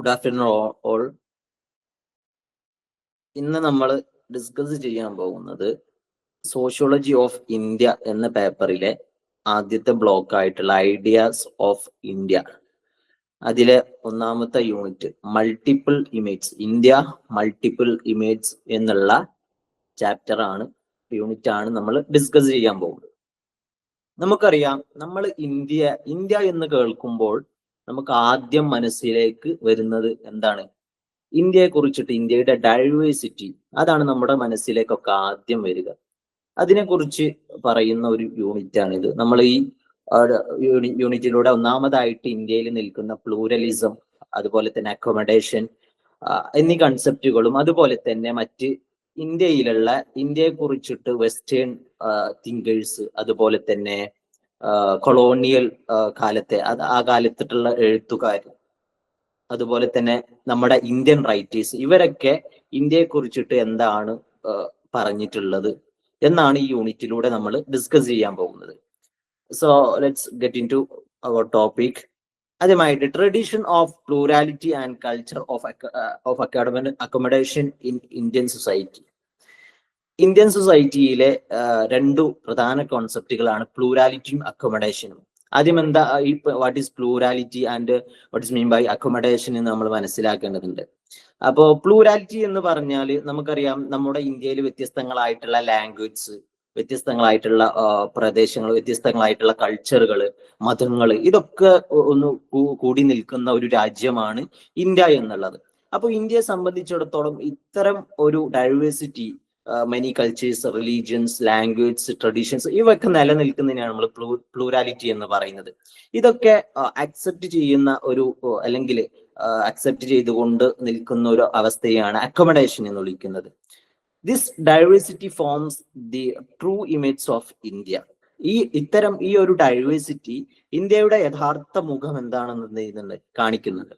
Good afternoon all. ഇന്ന് നമ്മൾ discuss ചെയ്യാൻ പോകുന്നത് സോഷ്യോളജി ഓഫ് ഇന്ത്യ എന്ന പേപ്പറിലെ ആദ്യത്തെ ബ്ലോക്ക് ആയിട്ടുള്ള ഐഡിയാസ് ഓഫ് ഇന്ത്യ. അതിലെ ഒന്നാമത്തെ unit multiple image, India multiple image എന്നുള്ള യൂണിറ്റ് ആണ് നമ്മൾ ഡിസ്കസ് ചെയ്യാൻ പോകുന്നത്. നമുക്കറിയാം, നമ്മൾ ഇന്ത്യ എന്ന് കേൾക്കുമ്പോൾ നമുക്ക് ആദ്യം മനസ്സിലേക്ക് വരുന്നത് എന്താണ്? ഇന്ത്യയെ കുറിച്ചിട്ട്, ഇന്ത്യയുടെ ഡൈവേഴ്സിറ്റി, അതാണ് നമ്മുടെ മനസ്സിലേക്കൊക്കെ ആദ്യം വരിക. അതിനെക്കുറിച്ച് പറയുന്ന ഒരു യൂണിറ്റ് ആണിത്. നമ്മൾ ഈ യൂണിറ്റിലൂടെ ഒന്നാമതായിട്ട് ഇന്ത്യയിൽ നിൽക്കുന്ന പ്ലൂരലിസം, അതുപോലെ തന്നെ അക്കോമഡേഷൻ എന്നീ കൺസെപ്റ്റുകളും, അതുപോലെ തന്നെ മറ്റ് ഇന്ത്യയെ കുറിച്ചിട്ട് വെസ്റ്റേൺ തിങ്കേഴ്സ്, അതുപോലെ തന്നെ കൊളോണിയൽ കാലത്തെ ആ കാലത്തിട്ടുള്ള എഴുത്തുകാർ, അതുപോലെ തന്നെ നമ്മുടെ ഇന്ത്യൻ റൈറ്റേഴ്സ്, ഇവരൊക്കെ ഇന്ത്യയെ കുറിച്ചിട്ട് എന്താണ് പറഞ്ഞിട്ടുള്ളത് എന്നാണ് ഈ യൂണിറ്റിലൂടെ നമ്മൾ ഡിസ്കസ് ചെയ്യാൻ പോകുന്നത്. So let's get into our topic. ആദ്യമായിട്ട് tradition of plurality and culture of accommodation in Indian society. Indian സൊസൈറ്റിയിലെ രണ്ടു പ്രധാന കോൺസെപ്റ്റുകളാണ് പ്ലൂരാലിറ്റിയും അക്കോമഡേഷനും. ആദ്യം എന്താ what is plurality and what is mean by accommodation എന്ന് നമ്മൾ മനസ്സിലാക്കേണ്ടതുണ്ട്. അപ്പോ പ്ലൂരാലിറ്റി എന്ന് പറഞ്ഞാൽ നമുക്കറിയാം, നമ്മുടെ ഇന്ത്യയിൽ വ്യത്യസ്തങ്ങളായിട്ടുള്ള ലാംഗ്വേജ്, വ്യത്യസ്തങ്ങളായിട്ടുള്ള പ്രദേശങ്ങൾ, വ്യത്യസ്തങ്ങളായിട്ടുള്ള കൾച്ചറുകൾ, മതങ്ങൾ, ഇതൊക്കെ ഒന്ന് കൂടി നിൽക്കുന്ന ഒരു രാജ്യമാണ് ഇന്ത്യ എന്നുള്ളത്. അപ്പോൾ ഇന്ത്യയെ സംബന്ധിച്ചിടത്തോളം ഇത്തരം ഒരു diversity, many cultures, religions, language, traditions, ഇവയൊക്കെ നിലനിൽക്കുന്നതിനാണ് നമ്മൾ പ്ലൂരാലിറ്റി എന്ന് പറയുന്നത്. ഇതൊക്കെ അക്സെപ്റ്റ് ചെയ്യുന്ന അല്ലെങ്കിൽ അക്സെപ്റ്റ് ചെയ്തുകൊണ്ട് നിൽക്കുന്ന ഒരു അവസ്ഥയാണ് അക്കോമഡേഷൻ എന്ന് വിളിക്കുന്നത്. This diversity forms the true image of India. ഈ ഒരു ഡൈവേഴ്സിറ്റി ഇന്ത്യയുടെ യഥാർത്ഥ മുഖം എന്താണെന്ന് കാണിക്കുന്നുണ്ട്.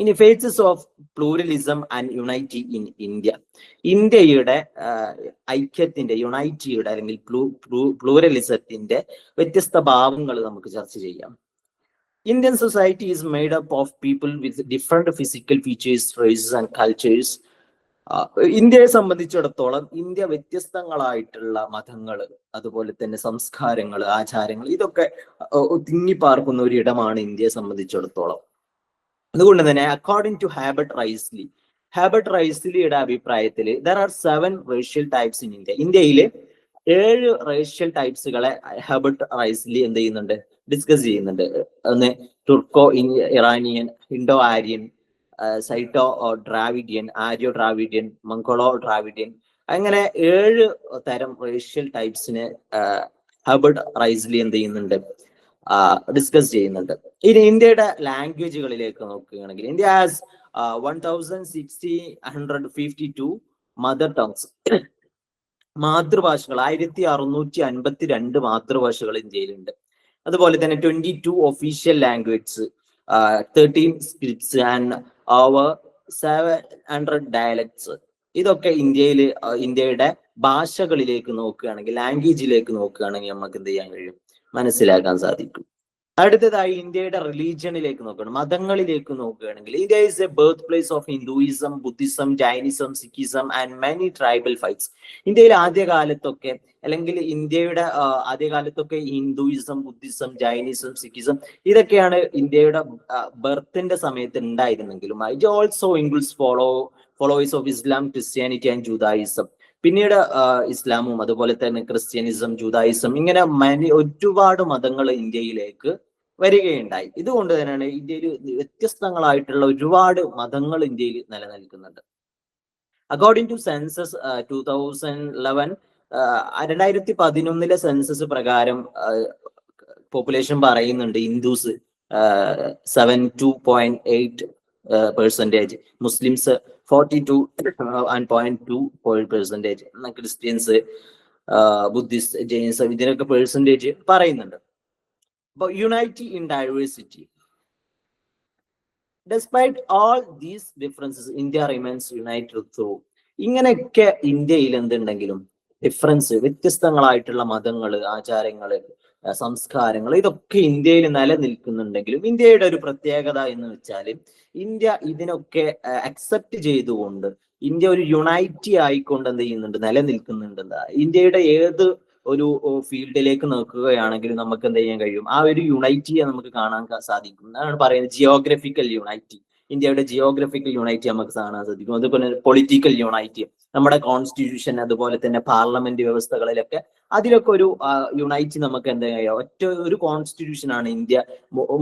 ഇനി faces of pluralism and unity in India. ഇന്ത്യയുടെ ഐക്യത്തിന്റെ, യുണൈറ്റിയുടെ അല്ലെങ്കിൽ പ്ലൂറലിസത്തിന്റെ വ്യത്യസ്ത ഭാവങ്ങൾ നമുക്ക് ചർച്ച ചെയ്യാം. Indian society is made up of people with different physical features, races and cultures. ഇന്ത്യയെ സംബന്ധിച്ചിടത്തോളം ഇന്ത്യ വ്യത്യസ്തങ്ങളായിട്ടുള്ള മതങ്ങൾ, അതുപോലെ തന്നെ സംസ്കാരങ്ങൾ, ആചാരങ്ങൾ, ഇതൊക്കെ തിങ്ങിപ്പാർക്കുന്ന ഒരു ഇടമാണ് ഇന്ത്യയെ സംബന്ധിച്ചിടത്തോളം. അതുകൊണ്ട് തന്നെ അക്കോർഡിംഗ് ടു ഹാബർട്ട് റൈസ്ലിയുടെ അഭിപ്രായത്തിൽ there are 7 racial types in India. ഇന്ത്യയിലെ 7 റേഷ്യൽ ടൈപ്സുകളെ ഹാബർട്ട് റൈസ്ലി എന്ത് ചെയ്യുന്നുണ്ട്? ഡിസ്കസ് ചെയ്യുന്നുണ്ട്. ഒന്ന് Turko Iranian, Indo Aryan, Scytho Dravidian, Aryo Dravidian, Mongolo Dravidian, അങ്ങനെ 7 തരം റേഷ്യൽ ടൈപ്സിനെ ഹാബർട്ട് റൈസ്ലി എന്ത് ചെയ്യുന്നുണ്ട്? ഡിസ്കസ് ചെയ്യുന്നുണ്ട്. ഇനി ഇന്ത്യയുടെ ലാംഗ്വേജുകളിലേക്ക് നോക്കുകയാണെങ്കിൽ ഇന്ത്യ ഹാസ് 1652 മദർ ടങ്സ്, മാതൃഭാഷകൾ 1652 മാതൃഭാഷകൾ ഇന്ത്യയിലുണ്ട്. അതുപോലെ തന്നെ 22 official languages, 13 scripts and over 700 dialects. ഇതൊക്കെ ഇന്ത്യയുടെ ഭാഷകളിലേക്ക് നോക്കുകയാണെങ്കിൽ, ലാംഗ്വേജിലേക്ക് നോക്കുകയാണെങ്കിൽ നമുക്ക് എന്ത് ചെയ്യാൻ കഴിയും? മനസ്സിലാക്കാൻ സാധിക്കും. അടുത്തതായി ഇന്ത്യയുടെ റിലീജിയനിലേക്ക് നോക്കണം, മതങ്ങളിലേക്ക് നോക്കുകയാണെങ്കിൽ India is a birth place of Hinduism, Buddhism, Jainism, Sikhism and many tribal faiths. ഇന്ത്യയുടെ ആദ്യകാലത്തൊക്കെ ഹിന്ദുയിസം, ബുദ്ധിസം, ജൈനിസം, സിഖിസം, ഇതൊക്കെയാണ് ഇന്ത്യയുടെ ബർത്തിന്റെ സമയത്ത് ഉണ്ടായിരുന്നെങ്കിലും it also includes followers of Islam, Christianity and Judaism. പിന്നീട് ഇസ്ലാമും, അതുപോലെ തന്നെ ക്രിസ്ത്യനിസം, ജൂദായിസം, ഇങ്ങനെ ഒരുപാട് മതങ്ങൾ ഇന്ത്യയിലേക്ക് വരികയുണ്ടായി. ഇതുകൊണ്ട് തന്നെയാണ് ഇന്ത്യയിൽ വ്യത്യസ്തങ്ങളായിട്ടുള്ള ഒരുപാട് മതങ്ങൾ ഇന്ത്യയിൽ നിലനിൽക്കുന്നുണ്ട്. അക്കോർഡിംഗ് ടു സെൻസസ് 2011, 2011 സെൻസസ് പ്രകാരം പോപ്പുലേഷൻ പറയുന്നുണ്ട് Hindus 72.8%, Muslims 42.2%, Christians, Buddhist, Jainism, ഇതിനൊക്കെ പെർസെൻറ്റേജ് പറയുന്നുണ്ട്. അപ്പോൾ unity in diversity. Despite all these differences, India remains united through. ഇങ്ങനെയൊക്കെ ഇന്ത്യയിൽ എന്തുണ്ടെങ്കിലും ഡിഫറൻസ്, വ്യത്യസ്തങ്ങളായിട്ടുള്ള മതങ്ങള്, ആചാരങ്ങള്, സംസ്കാരങ്ങൾ, ഇതൊക്കെ ഇന്ത്യയിൽ നിലനിൽക്കുന്നുണ്ടെങ്കിലും ഇന്ത്യയുടെ ഒരു പ്രത്യേകത എന്ന് വെച്ചാൽ ഇന്ത്യ ഇതിനൊക്കെ അക്സെപ്റ്റ് ചെയ്തുകൊണ്ട് ഇന്ത്യ ഒരു യുണൈറ്റി ആയിക്കൊണ്ട് എന്ത് ചെയ്യുന്നുണ്ട്, നിലനിൽക്കുന്നുണ്ട്. ഇന്ത്യയുടെ ഏത് ഒരു ഫീൽഡിലേക്ക് നോക്കുകയാണെങ്കിൽ നമുക്ക് എന്ത് ചെയ്യാൻ കഴിയും, ആ ഒരു യുണൈറ്റിയെ നമുക്ക് കാണാൻ സാധിക്കും. എന്നാണ് പറയുന്നത് ജിയോഗ്രഫിക്കൽ യുണൈറ്റി. ഇന്ത്യയുടെ ജിയോഗ്രഫിക്കൽ യൂണിറ്റി നമുക്ക് കാണാൻ സാധിക്കും. അതുപോലെ പൊളിറ്റിക്കൽ യൂണിറ്റി, നമ്മുടെ കോൺസ്റ്റിറ്റ്യൂഷൻ, അതുപോലെ തന്നെ പാർലമെന്റ് വ്യവസ്ഥകളിലൊക്കെ അതിലൊക്കെ ഒരു യുണൈറ്റി നമുക്ക് എന്താ ചെയ്യാം, ഒറ്റ ഒരു കോൺസ്റ്റിറ്റ്യൂഷൻ ആണ് ഇന്ത്യ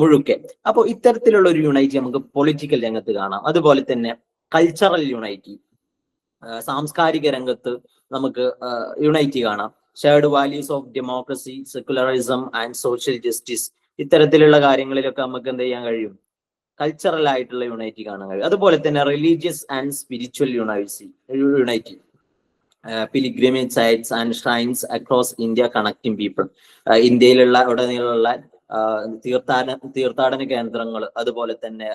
മുഴുക്കെ. അപ്പോൾ ഇത്തരത്തിലുള്ള ഒരു യുണൈറ്റി നമുക്ക് പൊളിറ്റിക്കൽ രംഗത്ത് കാണാം. അതുപോലെ തന്നെ കൾച്ചറൽ യുണൈറ്റി, സാംസ്കാരിക രംഗത്ത് നമുക്ക് യുണൈറ്റി കാണാം. Shared values of democracy, secularism and social justice, ഇത്തരത്തിലുള്ള കാര്യങ്ങളിലൊക്കെ നമുക്ക് എന്ത് ചെയ്യാൻ കഴിയും, കൾച്ചറൽ ആയിട്ടുള്ള യുണൈറ്റി കാണാൻ കഴിയും. അതുപോലെ തന്നെ religious and spiritual unity, pilgrimage sites and shrines across India connecting people, ഇന്ത്യയിലുള്ള ഉടനീളമുള്ള തീർത്ഥാടന കേന്ദ്രങ്ങൾ, അതുപോലെ തന്നെ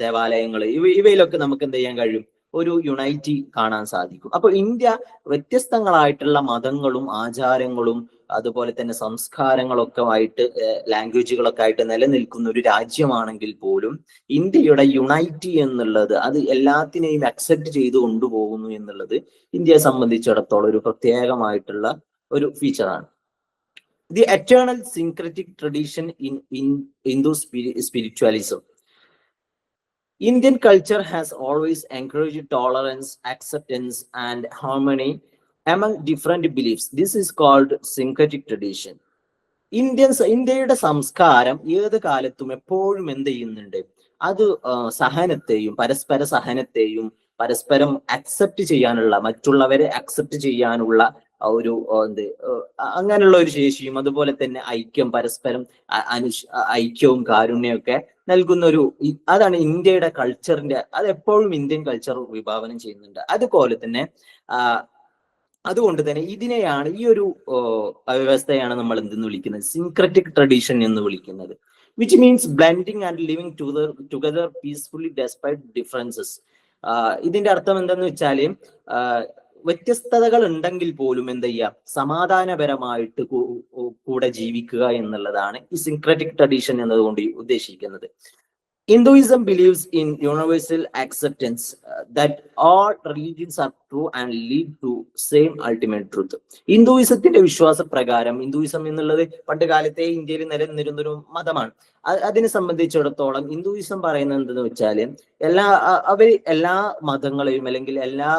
ദേവാലയങ്ങൾ, ഇവയിലൊക്കെ നമുക്ക് എന്ത് ചെയ്യാൻ കഴിയും, ഒരു യുണൈറ്റി കാണാൻ സാധിക്കും. അപ്പൊ ഇന്ത്യ വ്യത്യസ്തങ്ങളായിട്ടുള്ള മതങ്ങളും ആചാരങ്ങളും അതുപോലെ തന്നെ സംസ്കാരങ്ങളൊക്കെ ആയിട്ട് ലാംഗ്വേജുകളൊക്കെ ആയിട്ട് നിലനിൽക്കുന്ന ഒരു രാജ്യമാണെങ്കിൽ പോലും ഇന്ത്യയുടെ യുണൈറ്റി എന്നുള്ളത് അത് എല്ലാത്തിനെയും അക്സെപ്റ്റ് ചെയ്ത് കൊണ്ടുപോകുന്നു എന്നുള്ളത് ഇന്ത്യയെ സംബന്ധിച്ചിടത്തോളം ഒരു പ്രത്യേകമായിട്ടുള്ള ഒരു ഫീച്ചറാണ്. The eternal syncretic tradition in Hindu spiritualism. Indian culture has always encouraged tolerance, acceptance, and harmony among different beliefs. This is called syncretic tradition. ഇന്ത്യയുടെ സംസ്കാരം ഏത് കാലത്തും എപ്പോഴും എന്ത് ചെയ്യുന്നുണ്ട്, അത് സഹനത്തെയും പരസ്പര സഹനത്തെയും പരസ്പരം അക്സെപ്റ്റ് ചെയ്യാനുള്ള, മറ്റുള്ളവരെ അക്സെപ്റ്റ് ചെയ്യാനുള്ള ഒരു അങ്ങനെയുള്ള ഒരു ശേഷിയും, അതുപോലെ തന്നെ ഐക്യം, പരസ്പരം ഐക്യവും കാരുണ്യമൊക്കെ നൽകുന്ന ഒരു, അതാണ് ഇന്ത്യയുടെ കൾച്ചറിന്റെ, അത് എപ്പോഴും ഇന്ത്യൻ കൾച്ചർ വിഭാവനം ചെയ്യുന്നുണ്ട്. അതുപോലെ തന്നെ അതുകൊണ്ട് തന്നെ ഇതിനെയാണ്, ഈ ഒരു വ്യവസ്ഥയാണ് നമ്മൾ എന്തെന്ന് വിളിക്കുന്നത്, സിൻക്രറ്റിക് ട്രഡീഷൻ എന്ന് വിളിക്കുന്നത്. Which means blending and living together peacefully despite differences. ഇതിന്റെ അർത്ഥം എന്താന്ന് വെച്ചാല് വ്യത്യസ്തതകൾ ഉണ്ടെങ്കിൽ പോലും എന്ത് ചെയ്യാം, സമാധാനപരമായിട്ട് കൂടെ ജീവിക്കുക എന്നുള്ളതാണ് ഈ സിൻക്രറ്റിക് ട്രഡീഷൻ എന്നതുകൊണ്ട് ഉദ്ദേശിക്കുന്നത്. Hinduism believes in universal acceptance, that all religions are true and lead to same ultimate truth. ഹിന്ദുയിസത്തിന്റെ വിശ്വാസപ്രകാരം, ഹിന്ദുയിസം എന്നുള്ളത് പണ്ട് കാലത്തെ ഇന്ത്യയിൽ നിലനിന്നിരുന്ന ഒരു മതമാണ്. അതിനെ സംബന്ധിച്ചിടത്തോളം ഹിന്ദുയിസം പറയുന്നത് എന്തെന്ന് വെച്ചാല് എല്ലാ മതങ്ങളെയും അല്ലെങ്കിൽ എല്ലാ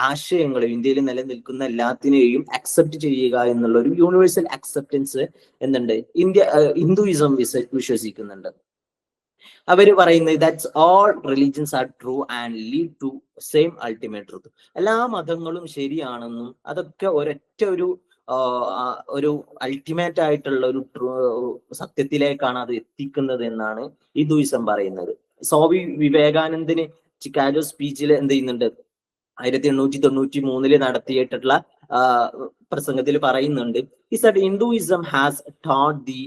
ആശയങ്ങളെയും, ഇന്ത്യയിൽ നിലനിൽക്കുന്ന എല്ലാത്തിനെയും അക്സെപ്റ്റ് ചെയ്യുക എന്നുള്ള ഒരു യൂണിവേഴ്സൽ അക്സെപ്റ്റൻസ് എന്നുണ്ട് ഹിന്ദുയിസം വിശ്വസിക്കുന്നുണ്ട്. അവർ പറയുന്നത് that's all religions are true and lead to same ultimate truth. എല്ലാ മതങ്ങളും ശരിയാണെന്നും അതൊക്കെ ഒരൊറ്റ ഒരു അൾട്ടിമേറ്റ് ആയിട്ടുള്ള ഒരു സത്യത്തിലേക്കാണ് അത് എത്തിക്കുന്നത് എന്നാണ് ഹിന്ദുയിസം പറയുന്നത്. സ്വാമി വിവേകാനന്ദന് ചിക്കാഗോ സ്പീച്ചിൽ എന്ത് ചെയ്യുന്നുണ്ട്, 1893 നടത്തിയിട്ടുള്ള പ്രസംഗത്തിൽ പറയുന്നുണ്ട്, he said Hinduism has taught the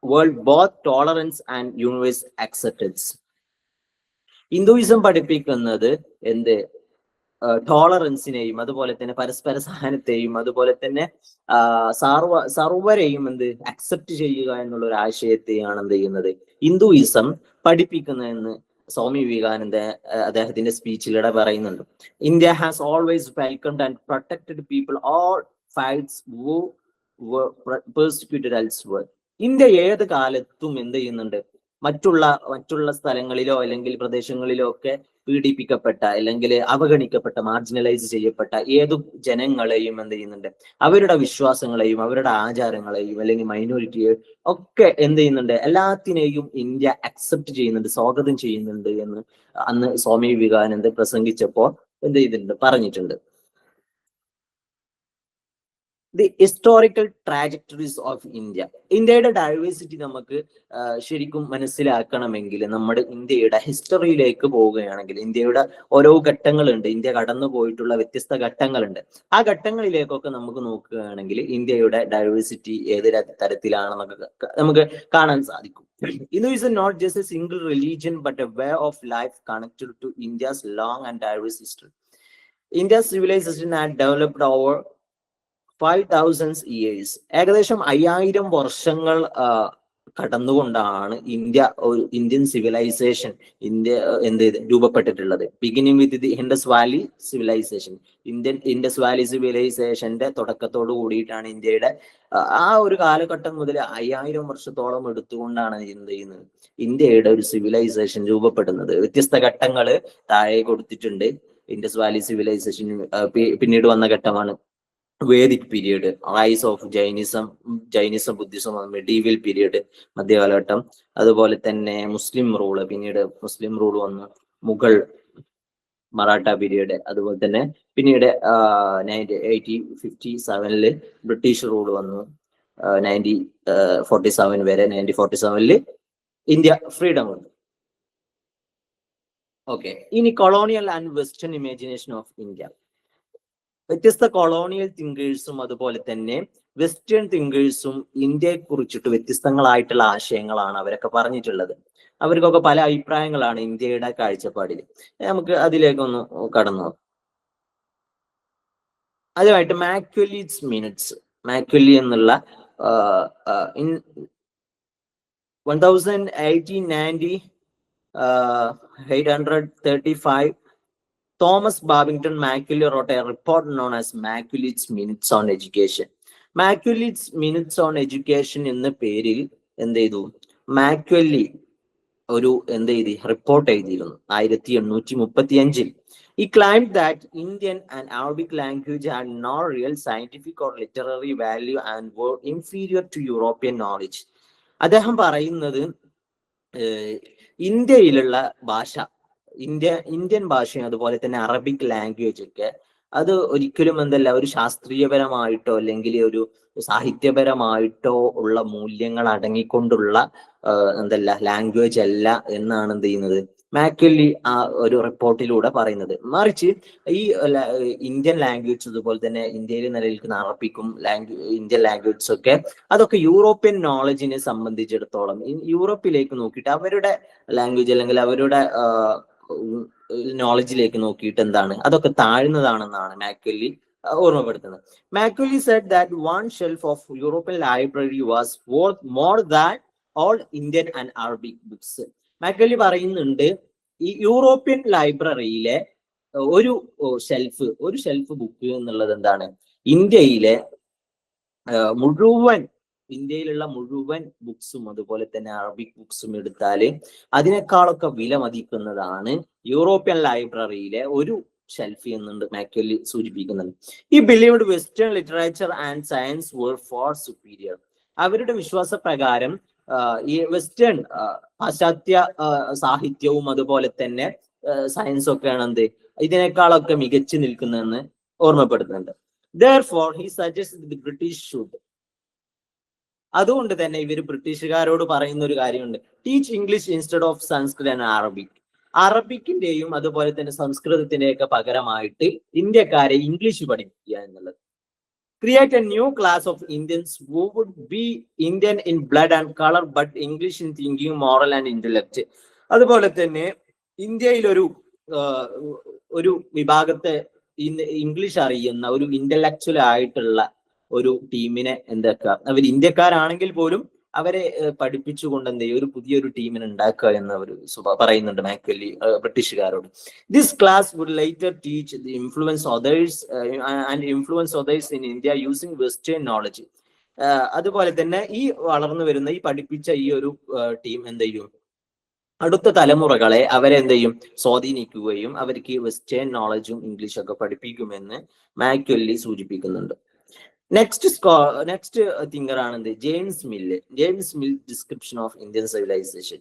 world both tolerance and universal acceptance. Hinduism പഠിപ്പിക്കുന്നത് എന്ത്, ടോളറൻസിനെയും അതുപോലെ തന്നെ പരസ്പര സഹനത്തെയും അതുപോലെ തന്നെ സർവരെയും എന്ത് അക്സെപ്റ്റ് ചെയ്യുക എന്നുള്ള ഒരു ആശയത്തെയാണ് എന്ത് ചെയ്യുന്നത് ഹിന്ദുയിസം പഠിപ്പിക്കുന്നതെന്ന് സ്വാമി വിവേകാനന്ദ അദ്ദേഹത്തിന്റെ സ്പീച്ചിലൂടെ പറയുന്നുണ്ട്. India has always welcomed and protected people all fights who were persecuted elsewhere. India ഏത് കാലത്തും എന്ത് ചെയ്യുന്നുണ്ട്, മറ്റുള്ള സ്ഥലങ്ങളിലോ അല്ലെങ്കിൽ പ്രദേശങ്ങളിലോ ഒക്കെ പീഡിപ്പിക്കപ്പെട്ട അല്ലെങ്കിൽ അവഗണിക്കപ്പെട്ട, മാർജിനലൈസ് ചെയ്യപ്പെട്ട ഏതു ജനങ്ങളെയും എന്ത് ചെയ്യുന്നുണ്ട്, അവരുടെ വിശ്വാസങ്ങളെയും അവരുടെ ആചാരങ്ങളെയും അല്ലെങ്കിൽ മൈനോറിറ്റിയെ ഒക്കെ എന്ത് ചെയ്യുന്നുണ്ട്, എല്ലാത്തിനെയും ഇന്ത്യ അക്സെപ്റ്റ് ചെയ്യുന്നുണ്ട്, സ്വാഗതം ചെയ്യുന്നുണ്ട് എന്ന് അന്ന് സ്വാമി വിവേകാനന്ദ പ്രസംഗിച്ചപ്പോൾ എന്ത് ചെയ്തിട്ടുണ്ട്, പറഞ്ഞിട്ടുണ്ട്. The historical trajectories of India. ഇന്ത്യയുടെ ഡൈവേഴ്സിറ്റി നമുക്ക് ശരിക്കും മനസ്സിലാക്കണമെങ്കിൽ നമ്മുടെ ഇന്ത്യയുടെ ഹിസ്റ്ററിയിലേക്ക് പോവുകയാണെങ്കിൽ, ഇന്ത്യയുടെ ഓരോ ഘട്ടങ്ങളുണ്ട്, ഇന്ത്യ കടന്നു പോയിട്ടുള്ള വ്യത്യസ്ത ഘട്ടങ്ങളുണ്ട്. ആ ഘട്ടങ്ങളിലേക്കൊക്കെ നമുക്ക് നോക്കുകയാണെങ്കിൽ ഇന്ത്യയുടെ ഡൈവേഴ്സിറ്റി ഏത് തരത്തിലാണെന്നൊക്കെ നമുക്ക് കാണാൻ സാധിക്കും. Hinduism not just a single religion but a way of life connected to India's long and diverse history. India's civilization had developed over 5,000 years, ഏകദേശം 5000 വർഷങ്ങൾ കടന്നുകൊണ്ടാണ് ഇന്ത്യൻ സിവിലൈസേഷൻ എന്ത് രൂപപ്പെട്ടിട്ടുള്ളത്. Beginning with the Indus valley civilization, Indus valley സിവിലൈസേഷന്റെ തുടക്കത്തോട് കൂടിയിട്ടാണ് ഇന്ത്യയുടെ ആ ഒരു കാലഘട്ടം മുതൽ 5000 വർഷത്തോളം എടുത്തുകൊണ്ടാണ് എന്ത് ചെയ്യുന്നത്, ഇന്ത്യയുടെ ഒരു സിവിലൈസേഷൻ രൂപപ്പെടുന്നത്. വ്യത്യസ്ത ഘട്ടങ്ങൾ താഴെ കൊടുത്തിട്ടുണ്ട്. ഇൻഡസ് വാലി സിവിലൈസേഷൻ പിന്നീട് വന്ന ഘട്ടമാണ് Vedic period, rise of Jainism Buddhism, medieval period മധ്യകാലഘട്ടം, അതുപോലെ തന്നെ മുസ്ലിം റൂള്, പിന്നീട് മുസ്ലിം റൂൾ വന്നു, മുഗൾ മറാഠ പീരീഡ്, അതുപോലെ തന്നെ പിന്നീട് 1857 ബ്രിട്ടീഷ് റൂൾ വന്നു. 1947 വരെ, 1947 ഇന്ത്യ ഫ്രീഡം വന്നു. ഓക്കെ, ഇനി colonial and western imagination of India. വ്യത്യസ്ത കൊളോണിയൽ തിങ്കേഴ്സും അതുപോലെ തന്നെ വെസ്റ്റേൺ തിങ്കേഴ്സും ഇന്ത്യയെ കുറിച്ചിട്ട് വ്യത്യസ്തങ്ങളായിട്ടുള്ള ആശയങ്ങളാണ് അവരൊക്കെ പറഞ്ഞിട്ടുള്ളത്. അവർക്കൊക്കെ പല അഭിപ്രായങ്ങളാണ് ഇന്ത്യയുടെ കാഴ്ചപ്പാടിൽ. നമുക്ക് അതിലേക്കൊന്ന് കടന്നു. അതുമായിട്ട് മാക്വലീസ് മിനിറ്റ്സ്, മാക്വലി എന്നുള്ള 1835 Thomas ബാബിംഗ്ടൺ മാക്യുലി wrote a report known as Macaulife's Minutes on Education. Macaulife's Minutes on Education എന്ന പേരിൽ എന്ത് ചെയ്തു, മാക്യുലി ഒരു റിപ്പോർട്ട് എഴുതിയിരുന്നു 1835. He claimed that Indian and Arabic language had no real scientific or literary value and were inferior to European knowledge. അദ്ദേഹം പറയുന്നത് ഇന്ത്യയിലുള്ള ഭാഷ, ഇന്ത്യൻ ഭാഷയും അതുപോലെ തന്നെ അറബിക് ലാംഗ്വേജ് ഒക്കെ അത് ഒരിക്കലും ഒരു ശാസ്ത്രീയപരമായിട്ടോ അല്ലെങ്കിൽ ഒരു സാഹിത്യപരമായിട്ടോ ഉള്ള മൂല്യങ്ങൾ അടങ്ങിക്കൊണ്ടുള്ള ലാംഗ്വേജ് അല്ല എന്നാണ് എന്ത് ചെയ്യുന്നത് മാക്യുലി ആ ഒരു റിപ്പോർട്ടിലൂടെ പറയുന്നത്. മറിച്ച് ഈ ഇന്ത്യൻ ലാംഗ്വേജ് അതുപോലെ തന്നെ ഇന്ത്യയിൽ നിലനിൽക്കുന്ന അറബിക്കും ഇന്ത്യൻ ലാംഗ്വേജസ് ഒക്കെ അതൊക്കെ യൂറോപ്യൻ നോളജിനെ സംബന്ധിച്ചിടത്തോളം യൂറോപ്പിലേക്ക് നോക്കിയിട്ട് അവരുടെ ലാംഗ്വേജ് അല്ലെങ്കിൽ അവരുടെ നോളജിലേക്ക് നോക്കിയിട്ട് അതൊക്കെ താഴ്ന്നതാണെന്നാണ് മാക്യുലി ഓർമ്മപ്പെടുത്തുന്നത്. മാക്യുലി said that one shelf of European library was worth more than all Indian and Arabic books. മാക്യുലി പറയുന്നുണ്ട് ഈ യൂറോപ്യൻ ലൈബ്രറിയിലെ ഒരു ഷെൽഫ് ബുക്ക് എന്നുള്ളത് ഇന്ത്യയിലുള്ള മുഴുവൻ ബുക്സും അതുപോലെ തന്നെ അറബിക് ബുക്സും എടുത്താൽ അതിനേക്കാളൊക്കെ വില മതിക്കുന്നതാണ് യൂറോപ്യൻ ലൈബ്രറിയിലെ ഒരു ഷെൽഫ് എന്നുണ്ട് മാക്യുലി സൂചിപ്പിക്കുന്നത്. ഈ believed western literature and science were far superior. അവരുടെ വിശ്വാസപ്രകാരം ഈ വെസ്റ്റേൺ പാശ്ചാത്യ സാഹിത്യവും അതുപോലെ തന്നെ സയൻസും ഒക്കെയാണ് ഇതിനേക്കാളൊക്കെ മികച്ചു നിൽക്കുന്നതെന്ന് ഓർമ്മപ്പെടുത്തുന്നുണ്ട്. Therefore he suggested the British should, അതുകൊണ്ട് തന്നെ ഇവർ ബ്രിട്ടീഷുകാരോട് പറയുന്ന ഒരു കാര്യമുണ്ട്, teach English instead of Sanskrit and Arabic. അറബിക്കിന്റെയും അതുപോലെ തന്നെ സംസ്കൃതത്തിന്റെയൊക്കെ പകരമായിട്ട് ഇന്ത്യക്കാരെ ഇംഗ്ലീഷ് പഠിപ്പിക്കുക എന്നുള്ളത്. Create a new class of Indians who would be Indian in blood and color but English in thinking, moral and intellect. അതുപോലെ തന്നെ ഇന്ത്യയിൽ ഒരു വിഭാഗത്തെ ഇംഗ്ലീഷ് അറിയുന്ന ഒരു ഇന്റലക്ച്വൽ ആയിട്ടുള്ള ഒരു ടീമിനെ അവർ ഇന്ത്യക്കാരാണെങ്കിൽ പോലും അവരെ പഠിപ്പിച്ചുകൊണ്ട് ഒരു പുതിയൊരു ടീമിനെ ഉണ്ടാക്കുക എന്ന് അവർ പറയുന്നുണ്ട് മാക്യുലി ബ്രിട്ടീഷുകാരോട്. This class would later teach the influence authors in India using western knowledge. അതുപോലെ തന്നെ ഈ വളർന്നു വരുന്ന ഈ പഠിപ്പിച്ച ഈ ഒരു ടീം അടുത്ത തലമുറകളെ അവരെ സ്വാധീനിക്കുകയും അവർക്ക് വെസ്റ്റേൺ നോളജും ഇംഗ്ലീഷും ഒക്കെ പഠിപ്പിക്കുമെന്ന് മാക്യുലി സൂചിപ്പിക്കുന്നുണ്ട്. നെക്സ്റ്റ് തിങ്കർ ആണ് James Mill description of Indian civilisation.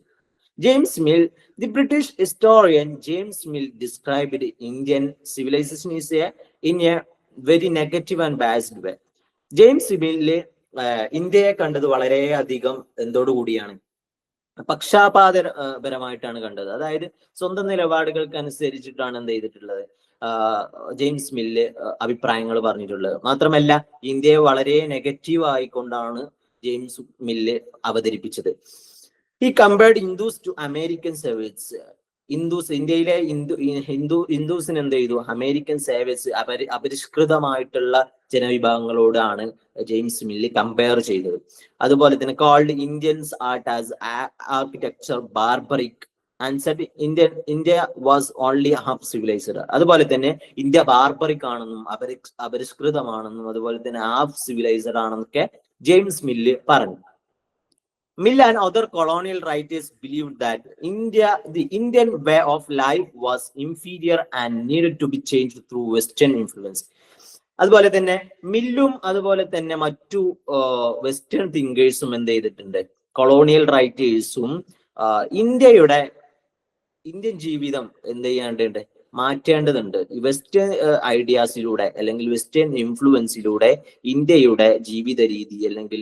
James Mill, the British historian James Mill described Indian civilization in a very negative and biased way. James mill ഇന്ത്യയെ കണ്ടത് വളരെയധികം എന്തോടുകൂടിയാണ്, പക്ഷാപാതപരമായിട്ടാണ് കണ്ടത്. അതായത് സ്വന്തം നിലപാടുകൾക്ക് അനുസരിച്ചിട്ടാണ് എന്ത് ചെയ്തിട്ടുള്ളത് ജെയിംസ് മില്ല് അഭിപ്രായങ്ങൾ പറഞ്ഞിട്ടുള്ളത്. മാത്രമല്ല ഇന്ത്യയെ വളരെ നെഗറ്റീവ് ആയിക്കൊണ്ടാണ് ജെയിംസ് മില്ല് അവതരിപ്പിച്ചത്. He compared Hindus to American Soviets. ഇന്ത്യയിലെ ഹിന്ദുസിന് എന്ത് ചെയ്തു? അമേരിക്കൻ സേവേഴ്സ് അപരിഷ്കൃതമായിട്ടുള്ള ജനവിഭാഗങ്ങളോടാണ് ജെയിംസ് മില്ല് കമ്പയർ ചെയ്തത്. അതുപോലെ തന്നെ called Indians art as architecture barbaric and said India was only half civilized. അതുപോലെ തന്നെ ഇന്ത്യ ബാർബറിക് ആണെന്നും അപരിഷ്കൃതമാണെന്നും അതുപോലെ തന്നെ ഹാഫ് സിവിലൈസ്ഡ് ആണെന്നൊക്കെ ജെയിംസ് മില്ല് പറഞ്ഞു. Mill and other colonial writers believed that the Indian way of life was inferior and needed to be changed through Western influence. അതുപോലെ തന്നെ മില്ലും അതുപോലെ തന്നെ മറ്റു വെസ്റ്റേൺ തിങ്കേഴ്സും എന്ത് ചെയ്തിട്ടുണ്ട്? കൊളോണിയൽ റൈറ്റേഴ്സും ഇന്ത്യൻ ജീവിതം എന്ത് ചെയ്യാണ്ടുണ്ട്? മാറ്റേണ്ടതുണ്ട്. വെസ്റ്റേൺ ഐഡിയാസിലൂടെ അല്ലെങ്കിൽ വെസ്റ്റേൺ ഇൻഫ്ലുവൻസിലൂടെ ഇന്ത്യയുടെ ജീവിത രീതി അല്ലെങ്കിൽ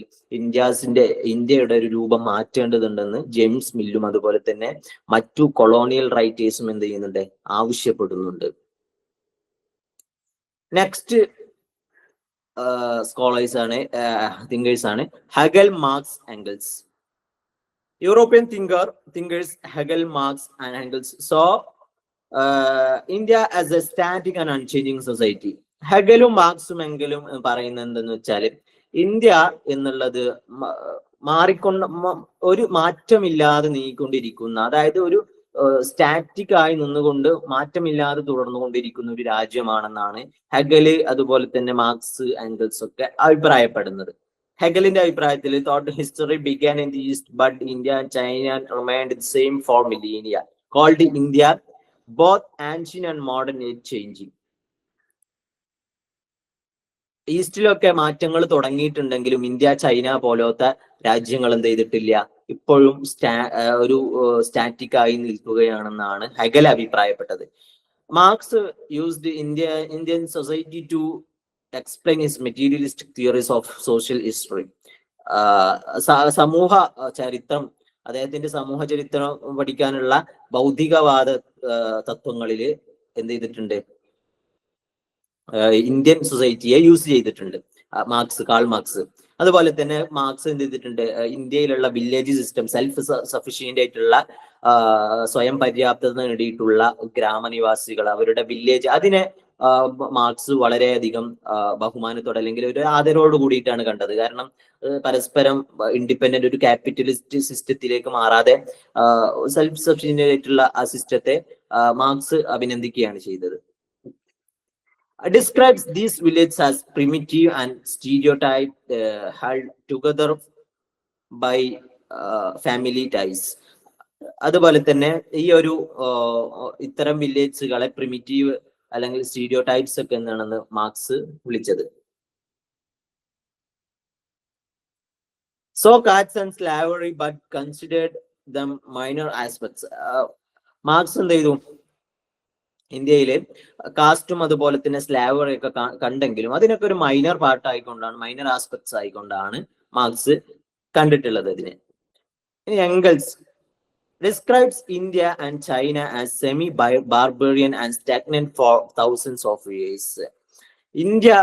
ഇന്ത്യയുടെ ഒരു രൂപം മാറ്റേണ്ടതുണ്ടെന്ന് ജെയിംസ് മില്ലും അതുപോലെ തന്നെ മറ്റു കൊളോണിയൽ റൈറ്റേഴ്സും എന്ത് ചെയ്യുന്നുണ്ട്? ആവശ്യപ്പെടുന്നുണ്ട്. നെക്സ്റ്റ് തിങ്കേഴ്സ് ആണ് Hegel, Marx, Engels. European thinkers Hegel, Marx, and Engels saw India as a static and unchanging society. ഹെഗലും മാർക്സും എങ്കിലും പറയുന്നത് എന്തെന്ന് വെച്ചാൽ ഇന്ത്യ എന്നുള്ളത് ഒരു മാറ്റമില്ലാതെ നീങ്ങിക്കൊണ്ടിരിക്കുന്ന, അതായത് ഒരു സ്റ്റാറ്റിക് ആയി നിന്നുകൊണ്ട് മാറ്റമില്ലാതെ തുടർന്നുകൊണ്ടിരിക്കുന്ന ഒരു രാജ്യമാണെന്നാണ് ഹെഗല് അതുപോലെ തന്നെ മാർക്സ്, എംഗൽസ് ഒക്കെ അഭിപ്രായപ്പെടുന്നത്. ഹെഗലിന്റെ അഭിപ്രായത്തിൽ thought history began in the east but India and China remained the same for millennia called India both ancient and modern age changing. ഈസ്റ്റിലൊക്കെ മാറ്റങ്ങൾ തുടങ്ങിയിട്ടുണ്ടെങ്കിലും ഇന്ത്യ, ചൈന പോലത്തെ രാജ്യങ്ങൾ എന്ത് ചെയ്തിട്ടില്ല, ഇപ്പോഴും ഒരു സ്റ്റാറ്റിക് ആയി നിൽക്കുകയാണെന്നാണ് ഹെഗൽ അഭിപ്രായപ്പെട്ടത്. Marx used Indian society to explain his materialistic theories of social history. സമൂഹ ചരിത്രം, അദ്ദേഹത്തിന്റെ സമൂഹ ചരിത്രം പഠിക്കാനുള്ള ഭൗതികവാദ തത്വങ്ങളിൽ എന്ത് ചെയ്തിട്ടുണ്ട്? ഇന്ത്യൻ സൊസൈറ്റിയെ യൂസ് ചെയ്തിട്ടുണ്ട് കാൾ മാർക്സ്. അതുപോലെ തന്നെ മാർക്സ് എന്ത് ചെയ്തിട്ടുണ്ട്? ഇന്ത്യയിലുള്ള വില്ലേജ് സിസ്റ്റം, സെൽഫ് സഫിഷ്യന്റ് ആയിട്ടുള്ള സ്വയം പര്യാപ്തത നേടിയിട്ടുള്ള ഗ്രാമനിവാസികൾ, അവരുടെ വില്ലേജ്, അതിനെ മാർക്സ് വളരെയധികം ബഹുമാനത്തോടെ അല്ലെങ്കിൽ ഒരു ആദരവോട് കൂടിയിട്ടാണ് കണ്ടത്. കാരണം പരസ്പരം ഇൻഡിപെൻഡന്റ് ഒരു ക്യാപിറ്റലിസ്റ്റ് സിസ്റ്റത്തിലേക്ക് മാറാതെ സെൽഫ് സഫിഷ്യന്റ് ആയിട്ടുള്ള ആ സിസ്റ്റത്തെ മാർക്സ് അഭിനന്ദിക്കുകയാണ് ചെയ്തത്. Describes these villages as primitive and stereotype held together by family ties. അതുപോലെ തന്നെ ഈ ഒരു ഇത്തരം വില്ലേജുകളെ പ്രിമിറ്റീവ് അല്ലെങ്കിൽ സ്റ്റീരിയോ ടൈപ്സ് ഒക്കെ എന്നാണെന്ന് മാർക്സ് വിളിച്ചത്. So caste and slavery but considered them minor aspects. Marks എന്ത് ചെയ്തു? ഇന്ത്യയിലെ കാസ്റ്റും അതുപോലെ തന്നെ സ്ലാവറി ഒക്കെ കണ്ടെങ്കിലും അതിനൊക്കെ ഒരു മൈനർ പാർട്ട് ആയിക്കൊണ്ടാണ്, മൈനർ ആസ്പെക്ട്സ് ആയിക്കൊണ്ടാണ് മാർക്സ് കണ്ടിട്ടുള്ളത് അതിനെ. ഇനി Engels describes India and China as semi-barbarian and stagnant for thousands of years. India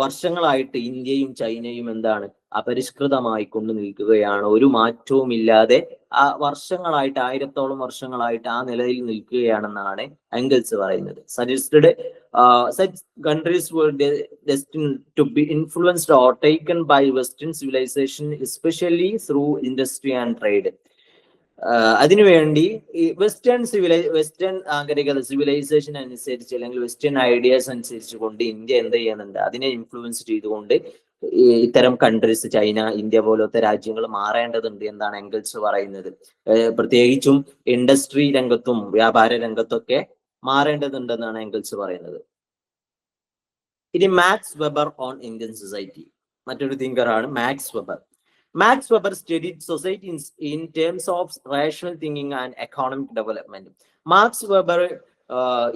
വർഷങ്ങളായിട്ട് ഇന്ത്യയും ചൈനയും എന്താണ്? അപരിഷ്കൃതമായി കൊണ്ട് നിൽക്കുകയാണ്, ഒരു മാറ്റവും ഇല്ലാതെ ആ വർഷങ്ങളായിട്ട്, 1000ഓളം വർഷങ്ങളായിട്ട് ആ നിലയിൽ നിൽക്കുകയാണെന്നാണ് എംഗൽസ് പറയുന്നത്. Suggested such countries were destined to be influenced or taken by Western civilization, especially through industry and trade. അതിനുവേണ്ടി ഈ വെസ്റ്റേൺ നാഗരികത, സിവിലൈസേഷൻ അനുസരിച്ച് അല്ലെങ്കിൽ വെസ്റ്റേൺ ഐഡിയാസ് അനുസരിച്ച് കൊണ്ട് ഇന്ത്യ എന്ത് ചെയ്യുന്നുണ്ട്? അതിനെ ഇൻഫ്ലുവൻസ് ചെയ്തുകൊണ്ട് ഇത്തരം കൺട്രീസ്, ചൈന, ഇന്ത്യ പോലത്തെ രാജ്യങ്ങൾ മാറേണ്ടതുണ്ട് എന്നാണ് എംഗൽസ് പറയുന്നത്. പ്രത്യേകിച്ചും ഇൻഡസ്ട്രി രംഗത്തും വ്യാപാര രംഗത്തൊക്കെ മാറേണ്ടതുണ്ടെന്നാണ് എംഗൽസ് പറയുന്നത്. ഇനി Max Weber on Indian society, മറ്റൊരു തിങ്കറാണ് Max Weber. Max Weber studied society in terms of rational thinking and economic development. Marks weber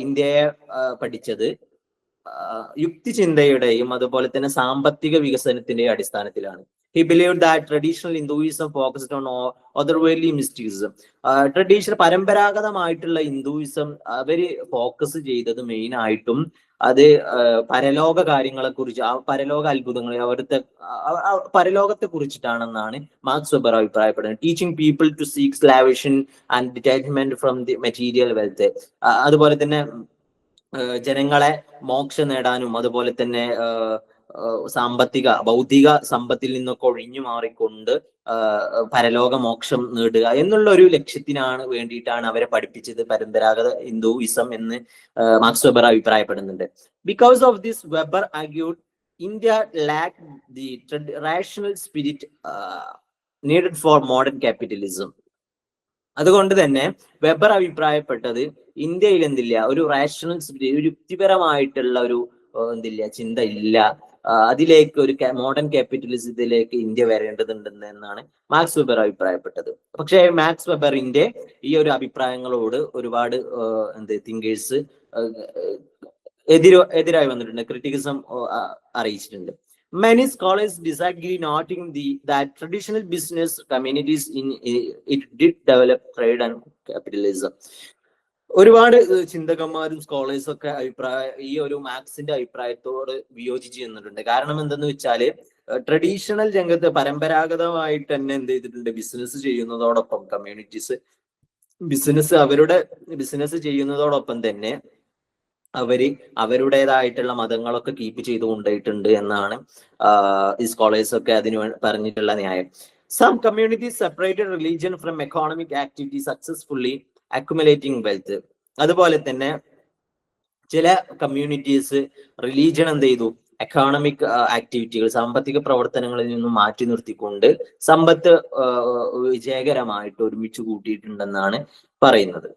ഇന്ത്യയെ പഠിച്ചത് യുക്തിചിന്തയുടെയും അതുപോലെ തന്നെ സാമ്പത്തിക വികസനത്തിന്റെയും അടിസ്ഥാനത്തിലാണ്. He believed that traditional Hinduism focused on otherworldly mysticism. Traditional പരമ്പരാഗതമായിട്ടുള്ള Hinduism അവര് ഫോക്കസ് ചെയ്തത് മെയിൻ ആയിട്ടും അത് പരലോക കാര്യങ്ങളെ കുറിച്ച്, ആ പരലോക അത്ഭുതങ്ങൾ, അവിടുത്തെ പരലോകത്തെ കുറിച്ചിട്ടാണെന്നാണ് മാർക്സ് വെബർ അഭിപ്രായപ്പെടുന്നത്. Teaching people to seek salvation and detachment from the material wealth. അതുപോലെ തന്നെ ജനങ്ങളെ മോക്ഷം നേടാനും അതുപോലെ തന്നെ ഭൗതിക സമ്പത്തിൽ നിന്നൊക്കെ ഒഴിഞ്ഞു മാറിക്കൊണ്ട് പരലോക മോക്ഷം നേടുക എന്നുള്ള ഒരു ലക്ഷ്യത്തിനാണ് വേണ്ടിയിട്ടാണ് അവരെ പഠിപ്പിച്ചത് പരമ്പരാഗത ഹിന്ദുയിസം എന്ന് മാർക്സ് വെബർ അഭിപ്രായപ്പെടുന്നുണ്ട്. Because of this Weber argued India lack the rational spirit needed for modern capitalism. അതുകൊണ്ട് തന്നെ വെബർ അഭിപ്രായപ്പെട്ടത് ഇന്ത്യയിൽ എന്തില്ല, ഒരു റാഷണൽ സ്പിരിറ്റ്, ഒരു യുക്തിപരമായിട്ടുള്ള ഒരു ചിന്ത ഇല്ല, അതിലേക്ക് ഒരു മോഡേൺ ക്യാപിറ്റലിസത്തിലേക്ക് ഇന്ത്യ വരേണ്ടതുണ്ടെന്ന് എന്നാണ് മാർക്സ് വെബർ അഭിപ്രായപ്പെട്ടത്. പക്ഷേ മാക്സ് വെബറിന്റെ ഈ ഒരു അഭിപ്രായങ്ങളോട് ഒരുപാട് തിങ്കേഴ്സ് എതിരായി വന്നിട്ടുണ്ട്, ക്രിറ്റിസിസം അറിയിച്ചിട്ടുണ്ട്. Many scholars disagree, noting that traditional business communities it did develop trade and capitalism. ഒരുപാട് ചിന്തകന്മാരും സ്കോളേഴ്സും ഒക്കെ ഈ ഒരു മാർക്സിന്റെ അഭിപ്രായത്തോട് വിയോജിച്ച് നിന്നിട്ടുണ്ട്. കാരണം എന്തെന്ന് വെച്ചാല് ട്രഡീഷണൽ രംഗത്ത് പരമ്പരാഗതമായിട്ട് തന്നെ എന്ത് ചെയ്തിട്ടുണ്ട്, ബിസിനസ് ചെയ്യുന്നതോടൊപ്പം കമ്മ്യൂണിറ്റീസ് അവരുടെ ബിസിനസ് ചെയ്യുന്നതോടൊപ്പം തന്നെ അവരുടേതായിട്ടുള്ള മതങ്ങളൊക്കെ കീപ്പ് ചെയ്ത് കൊണ്ടുപോയിട്ടുണ്ട് എന്നാണ് ഈ സ്കോളേഴ്സ് ഒക്കെ അതിന് പറഞ്ഞിട്ടുള്ള ന്യായം. Some communities separated religion from economic activity, successfully accumulating wealth. അതുപോലെ തന്നെ ചില കമ്മ്യൂണിറ്റീസ് റിലീജിയൻ എന്ത് ചെയ്തു, എക്കോണമിക് ആക്ടിവിറ്റികൾ, സാമ്പത്തിക പ്രവർത്തനങ്ങളിൽ നിന്നും മാറ്റി നിർത്തിക്കൊണ്ട് സമ്പത്ത് വിജയകരമായിട്ട് ഒരുമിച്ച് കൂട്ടിയിട്ടുണ്ടെന്നാണ് പറയുന്നത്.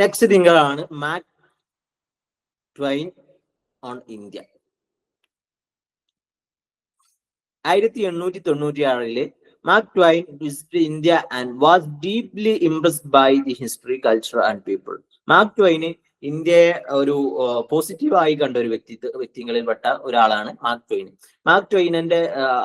നെക്സ്റ്റ് തിങ്കറാണ് Mark Twain on India. 1896 Mark Twain visited India and was deeply impressed by the history, culture and people. Mark ട്വൈന് ഇന്ത്യയെ ഒരു പോസിറ്റീവായി കണ്ട ഒരു വ്യക്തികളിൽപ്പെട്ട ഒരാളാണ് മാർക്ക് ട്വൈൻ. മാർക്ക് ട്വൈനിന്റെ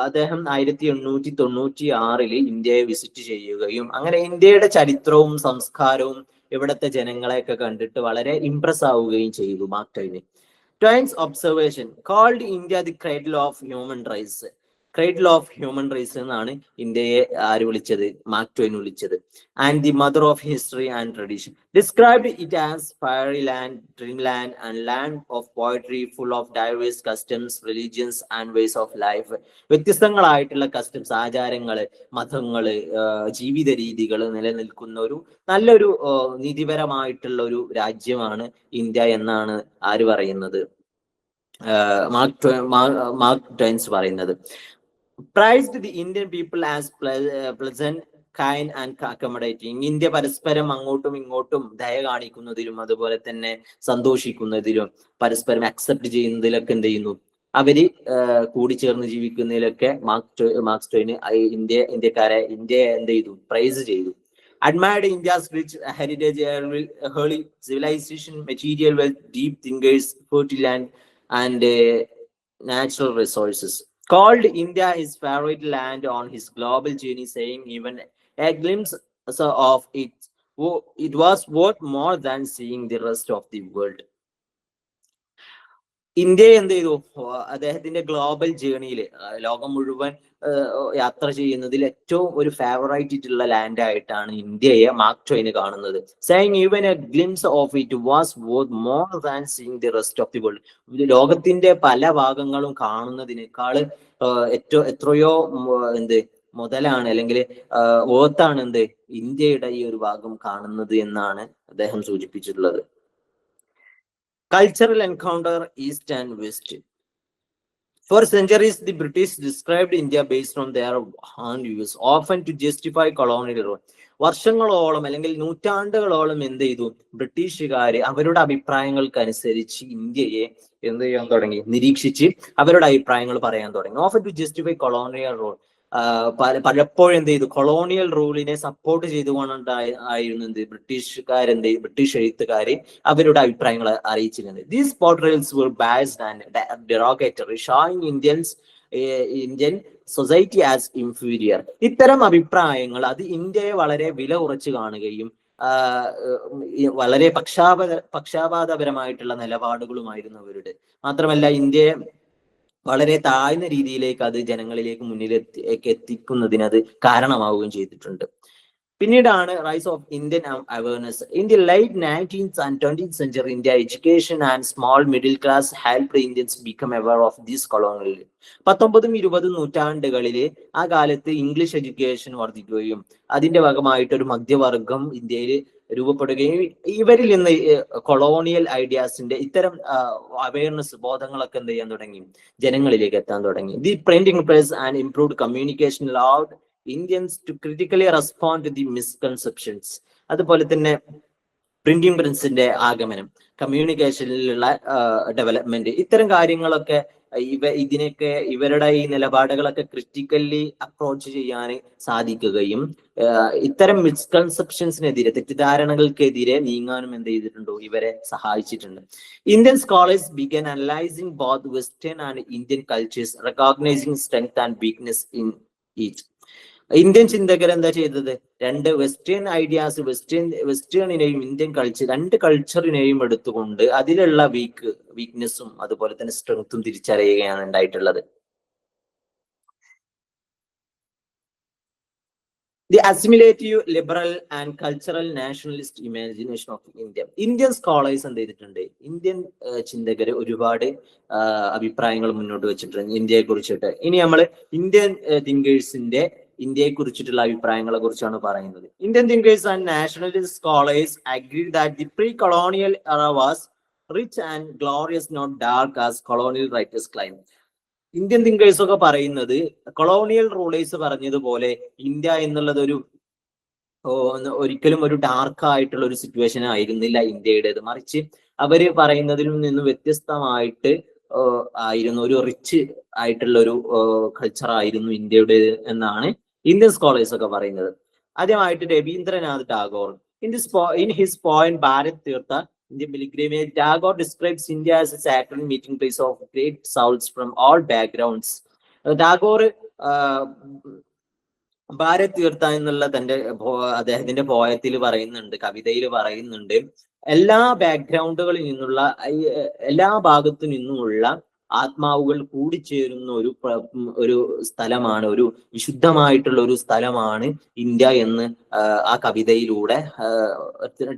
അദ്ദേഹം 1896 ഇന്ത്യയെ വിസിറ്റ് ചെയ്യുകയും അങ്ങനെ ഇന്ത്യയുടെ ചരിത്രവും സംസ്കാരവും ഇവിടുത്തെ ജനങ്ങളെയൊക്കെ കണ്ടിട്ട് വളരെ ഇംപ്രസ് ആവുകയും ചെയ്തു മാർക്ക് ട്വൈന്. Twain's observation called India the cradle of human race. Cradle of human race എന്നാണ് ഇന്ത്യയെ ആര് വിളിച്ചത്, മാർക്ക് ട്വൈൻ വിളിച്ചത്. And the mother of history and tradition. Described it as fairy land, dream land and land of poetry full of diverse customs, religions and ways of life. വ്യത്യസ്തങ്ങളായിട്ടുള്ള customs, ആചാരങ്ങള്, മതങ്ങള്, ജീവിത രീതികൾ നിലനിൽക്കുന്ന ഒരു നല്ലൊരു നീതിപരമായിട്ടുള്ള ഒരു രാജ്യമാണ് ഇന്ത്യ എന്നാണ് ആര് പറയുന്നത്, മാർക്ക് ട്വൈൻസ് പറയുന്നത്. Praised the Indian people as pleasant, kind and accommodating. India പരസ്പരം അങ്ങോട്ടും ഇങ്ങോട്ടും ദയ കാണിക്കുന്നതിലും അതുപോലെ തന്നെ സന്തോഷിക്കുന്നതിലും പരസ്പരം അക്സെപ്റ്റ് ചെയ്യുന്നതിലൊക്കെ എന്ത് ചെയ്യുന്നു, അവര് കൂടിച്ചേർന്ന് ജീവിക്കുന്നതിലൊക്കെ മാർക്ക് ട്വൈൻ ഇന്ത്യയെ എന്ത് ചെയ്തു, പ്രൈസ് ചെയ്തു. Admired India's rich heritage, early civilization, material wealth, deep thinkers, fertile land and natural resources. Called India his favorite land on his global journey, saying even a glimpse of it was worth more than seeing the rest of the world. ഇന്ത്യയെ എന്ത് ചെയ്തു, അദ്ദേഹത്തിന്റെ global ജേർണിയിൽ ലോകം മുഴുവൻ യാത്ര ചെയ്യുന്നതിൽ ഏറ്റവും ഒരു ഫേവറേറ്റ് ആയിട്ടുള്ള ലാൻഡ് ആയിട്ടാണ് ഇന്ത്യയെ മാർക്ക് ട്വൈൻ കാണുന്നത്. Saying even A glimpse of it was worth more than seeing the rest of the world. ലോകത്തിന്റെ പല ഭാഗങ്ങളും കാണുന്നതിനേക്കാൾ എത്രയോ മുതലാണ് അല്ലെങ്കിൽ ഓർത്താണ് ഇന്ത്യയുടെ ഈ ഒരു ഭാഗം കാണുന്നത് എന്നാണ് അദ്ദേഹം സൂചിപ്പിച്ചിട്ടുള്ളത്. Cultural encounter East and West. For centuries, the British described India based on their own views, often to justify colonial rule. വർഷങ്ങളോളം അല്ലെങ്കിൽ നൂറ്റാണ്ടുകളോളം എന്ത് ചെയ്തു, ബ്രിട്ടീഷുകാര് അവരുടെ അഭിപ്രായങ്ങൾക്കനുസരിച്ച് ഇന്ത്യയെ എന്ത് ചെയ്യാൻ തുടങ്ങി, നിരീക്ഷിച്ച് അവരുടെ അഭിപ്രായങ്ങൾ പറയാൻ തുടങ്ങി. Often to justify colonial rule. പലപ്പോഴും എന്ത് ചെയ്തു, കൊളോണിയൽ റൂളിനെ സപ്പോർട്ട് ചെയ്തുകൊണ്ടായിരുന്നു ബ്രിട്ടീഷ് എഴുത്തുകാര് അവരുടെ അഭിപ്രായങ്ങൾ അറിയിച്ചിരുന്നത്. These portrayals were biased and derogatory, showing Indians Indian society as inferior. ഇത്തരം അഭിപ്രായങ്ങൾ അത് ഇന്ത്യയെ വളരെ വില കുറച്ച് കാണുകയും വളരെ പക്ഷാപാതപരമായിട്ടുള്ള നിലപാടുകളുമായിരുന്നു അവരുടെ. മാത്രമല്ല ഇന്ത്യയെ വളരെ താഴ്ന്ന രീതിയിലേക്ക് അത് ജനങ്ങളിലേക്ക് മുന്നിലേക്ക് എത്തിക്കുന്നതിന് അത് കാരണമാവുകയും ചെയ്തിട്ടുണ്ട്. പിന്നീടാണ് rise of Indian awareness. In the light 19th and 20th century, India education and small middle class helped Indians become aware of this colonial. 19th 20th നൂറ്റാണ്ടുകളിൽ ആ കാലത്ത് ഇംഗ്ലീഷ് എഡ്യൂക്കേഷൻ വർദ്ധിക്കുകയും അതിന്റെ ഭാഗമായിട്ട് ഒരു മധ്യവർഗം ഇന്ത്യയിൽ രൂപപ്പെടുകയും ഇവരിൽ നിന്ന് കൊളോണിയൽ ഐഡിയാസിന്റെ ഇത്തരം അവയർനെസ് ബോധങ്ങളൊക്കെ എന്ത് ചെയ്യാൻ തുടങ്ങി, ജനങ്ങളിലേക്ക് എത്താൻ തുടങ്ങി. The printing press and improved communication allowed Indians to critically respond to the misconceptions. അതുപോലെ തന്നെ പ്രിന്റിംഗ് പ്രസിന്റെ ആഗമനം, കമ്മ്യൂണിക്കേഷനിലുള്ള ഡെവലപ്മെന്റ്, ഇത്തരം കാര്യങ്ങളൊക്കെ ഇതിനൊക്കെ ഇവരുടെ ഈ നിലപാടുകളൊക്കെ ക്രിറ്റിക്കലി അപ്രോച്ച് ചെയ്യാൻ സാധിക്കുകയും ഇത്തരം മിസ്കൺസെപ്ഷൻസിനെതിരെ, തെറ്റിദ്ധാരണകൾക്കെതിരെ നീങ്ങാനും എന്ത് ചെയ്തിട്ടുണ്ടോ, ഇവരെ സഹായിച്ചിട്ടുണ്ട്. Indian scholars began analysing both western and Indian cultures, recognising strength and weakness in each. Indian ചിന്തകർ എന്താ ചെയ്തത്, രണ്ട് വെസ്റ്റേൺ ഐഡിയാസ്, വെസ്റ്റേണിനെയും ഇന്ത്യൻ കൾച്ചർ, രണ്ട് കൾച്ചറിനെയും എടുത്തുകൊണ്ട് അതിലുള്ള വീക്ക്നെസ്സും അതുപോലെ തന്നെ സ്ട്രെങ്ത്തും തിരിച്ചറിയുകയാണ് ഉണ്ടായിട്ടുള്ളത്. The assimilative liberal and cultural nationalist imagination of India. Indian scholars എന്ത് ചെയ്തിട്ടുണ്ട്, ഇന്ത്യൻ ചിന്തകര് ഒരുപാട് അഭിപ്രായങ്ങൾ മുന്നോട്ട് വെച്ചിട്ടുണ്ട് ഇന്ത്യയെ കുറിച്ചിട്ട്. ഇനി നമ്മൾ ഇന്ത്യൻ തിങ്കേഴ്സിന്റെ ഇന്ത്യയെ കുറിച്ചിട്ടുള്ള അഭിപ്രായങ്ങളെ കുറിച്ചാണ് പറയുന്നത്. Indian thinkers and nationalist scholars agreed that the pre colonial era was rich and glorious, not dark as colonial writers claim. Indian thinkers ഒക്കെ പറയുന്നത് കൊളോണിയൽ റൂളേഴ്സ് പറഞ്ഞതുപോലെ ഇന്ത്യ എന്നുള്ളത് ഒരിക്കലും ഒരു ഡാർക്ക് ആയിട്ടുള്ള ഒരു സിറ്റുവേഷൻ ആയിരുന്നില്ല ഇന്ത്യയുടേത്. മറിച്ച് അവര് പറയുന്നതിൽ നിന്നും വ്യത്യസ്തമായിട്ട് ആയിരുന്നു, ഒരു റിച്ച് ആയിട്ടുള്ള ഒരു കൾച്ചർ ആയിരുന്നു ഇന്ത്യയുടേത് എന്നാണ് ഇന്ത്യൻ സ്കോളേഴ്സ് ഒക്കെ പറയുന്നത്. ആദ്യമായിട്ട് Ravindranath Tagore in his poem Bharat Theertha in the pilgrimage, Tagore describes India as a sacred meeting place of great souls from all backgrounds. Tagore Bharat തീർത്ഥ എന്നുള്ള അദ്ദേഹത്തിന്റെ പോയത്തിൽ പറയുന്നുണ്ട്, കവിതയിൽ പറയുന്നുണ്ട്, എല്ലാ ബാക്ക്ഗ്രൗണ്ടുകളിൽ നിന്നുള്ള, എല്ലാ ഭാഗത്തു നിന്നുമുള്ള ആത്മാവുകൾ കൂടിച്ചേരുന്ന ഒരു സ്ഥലമാണ്, ഒരു വിശുദ്ധമായിട്ടുള്ള ഒരു സ്ഥലമാണ് ഇന്ത്യ എന്ന് ആ കവിതയിലൂടെ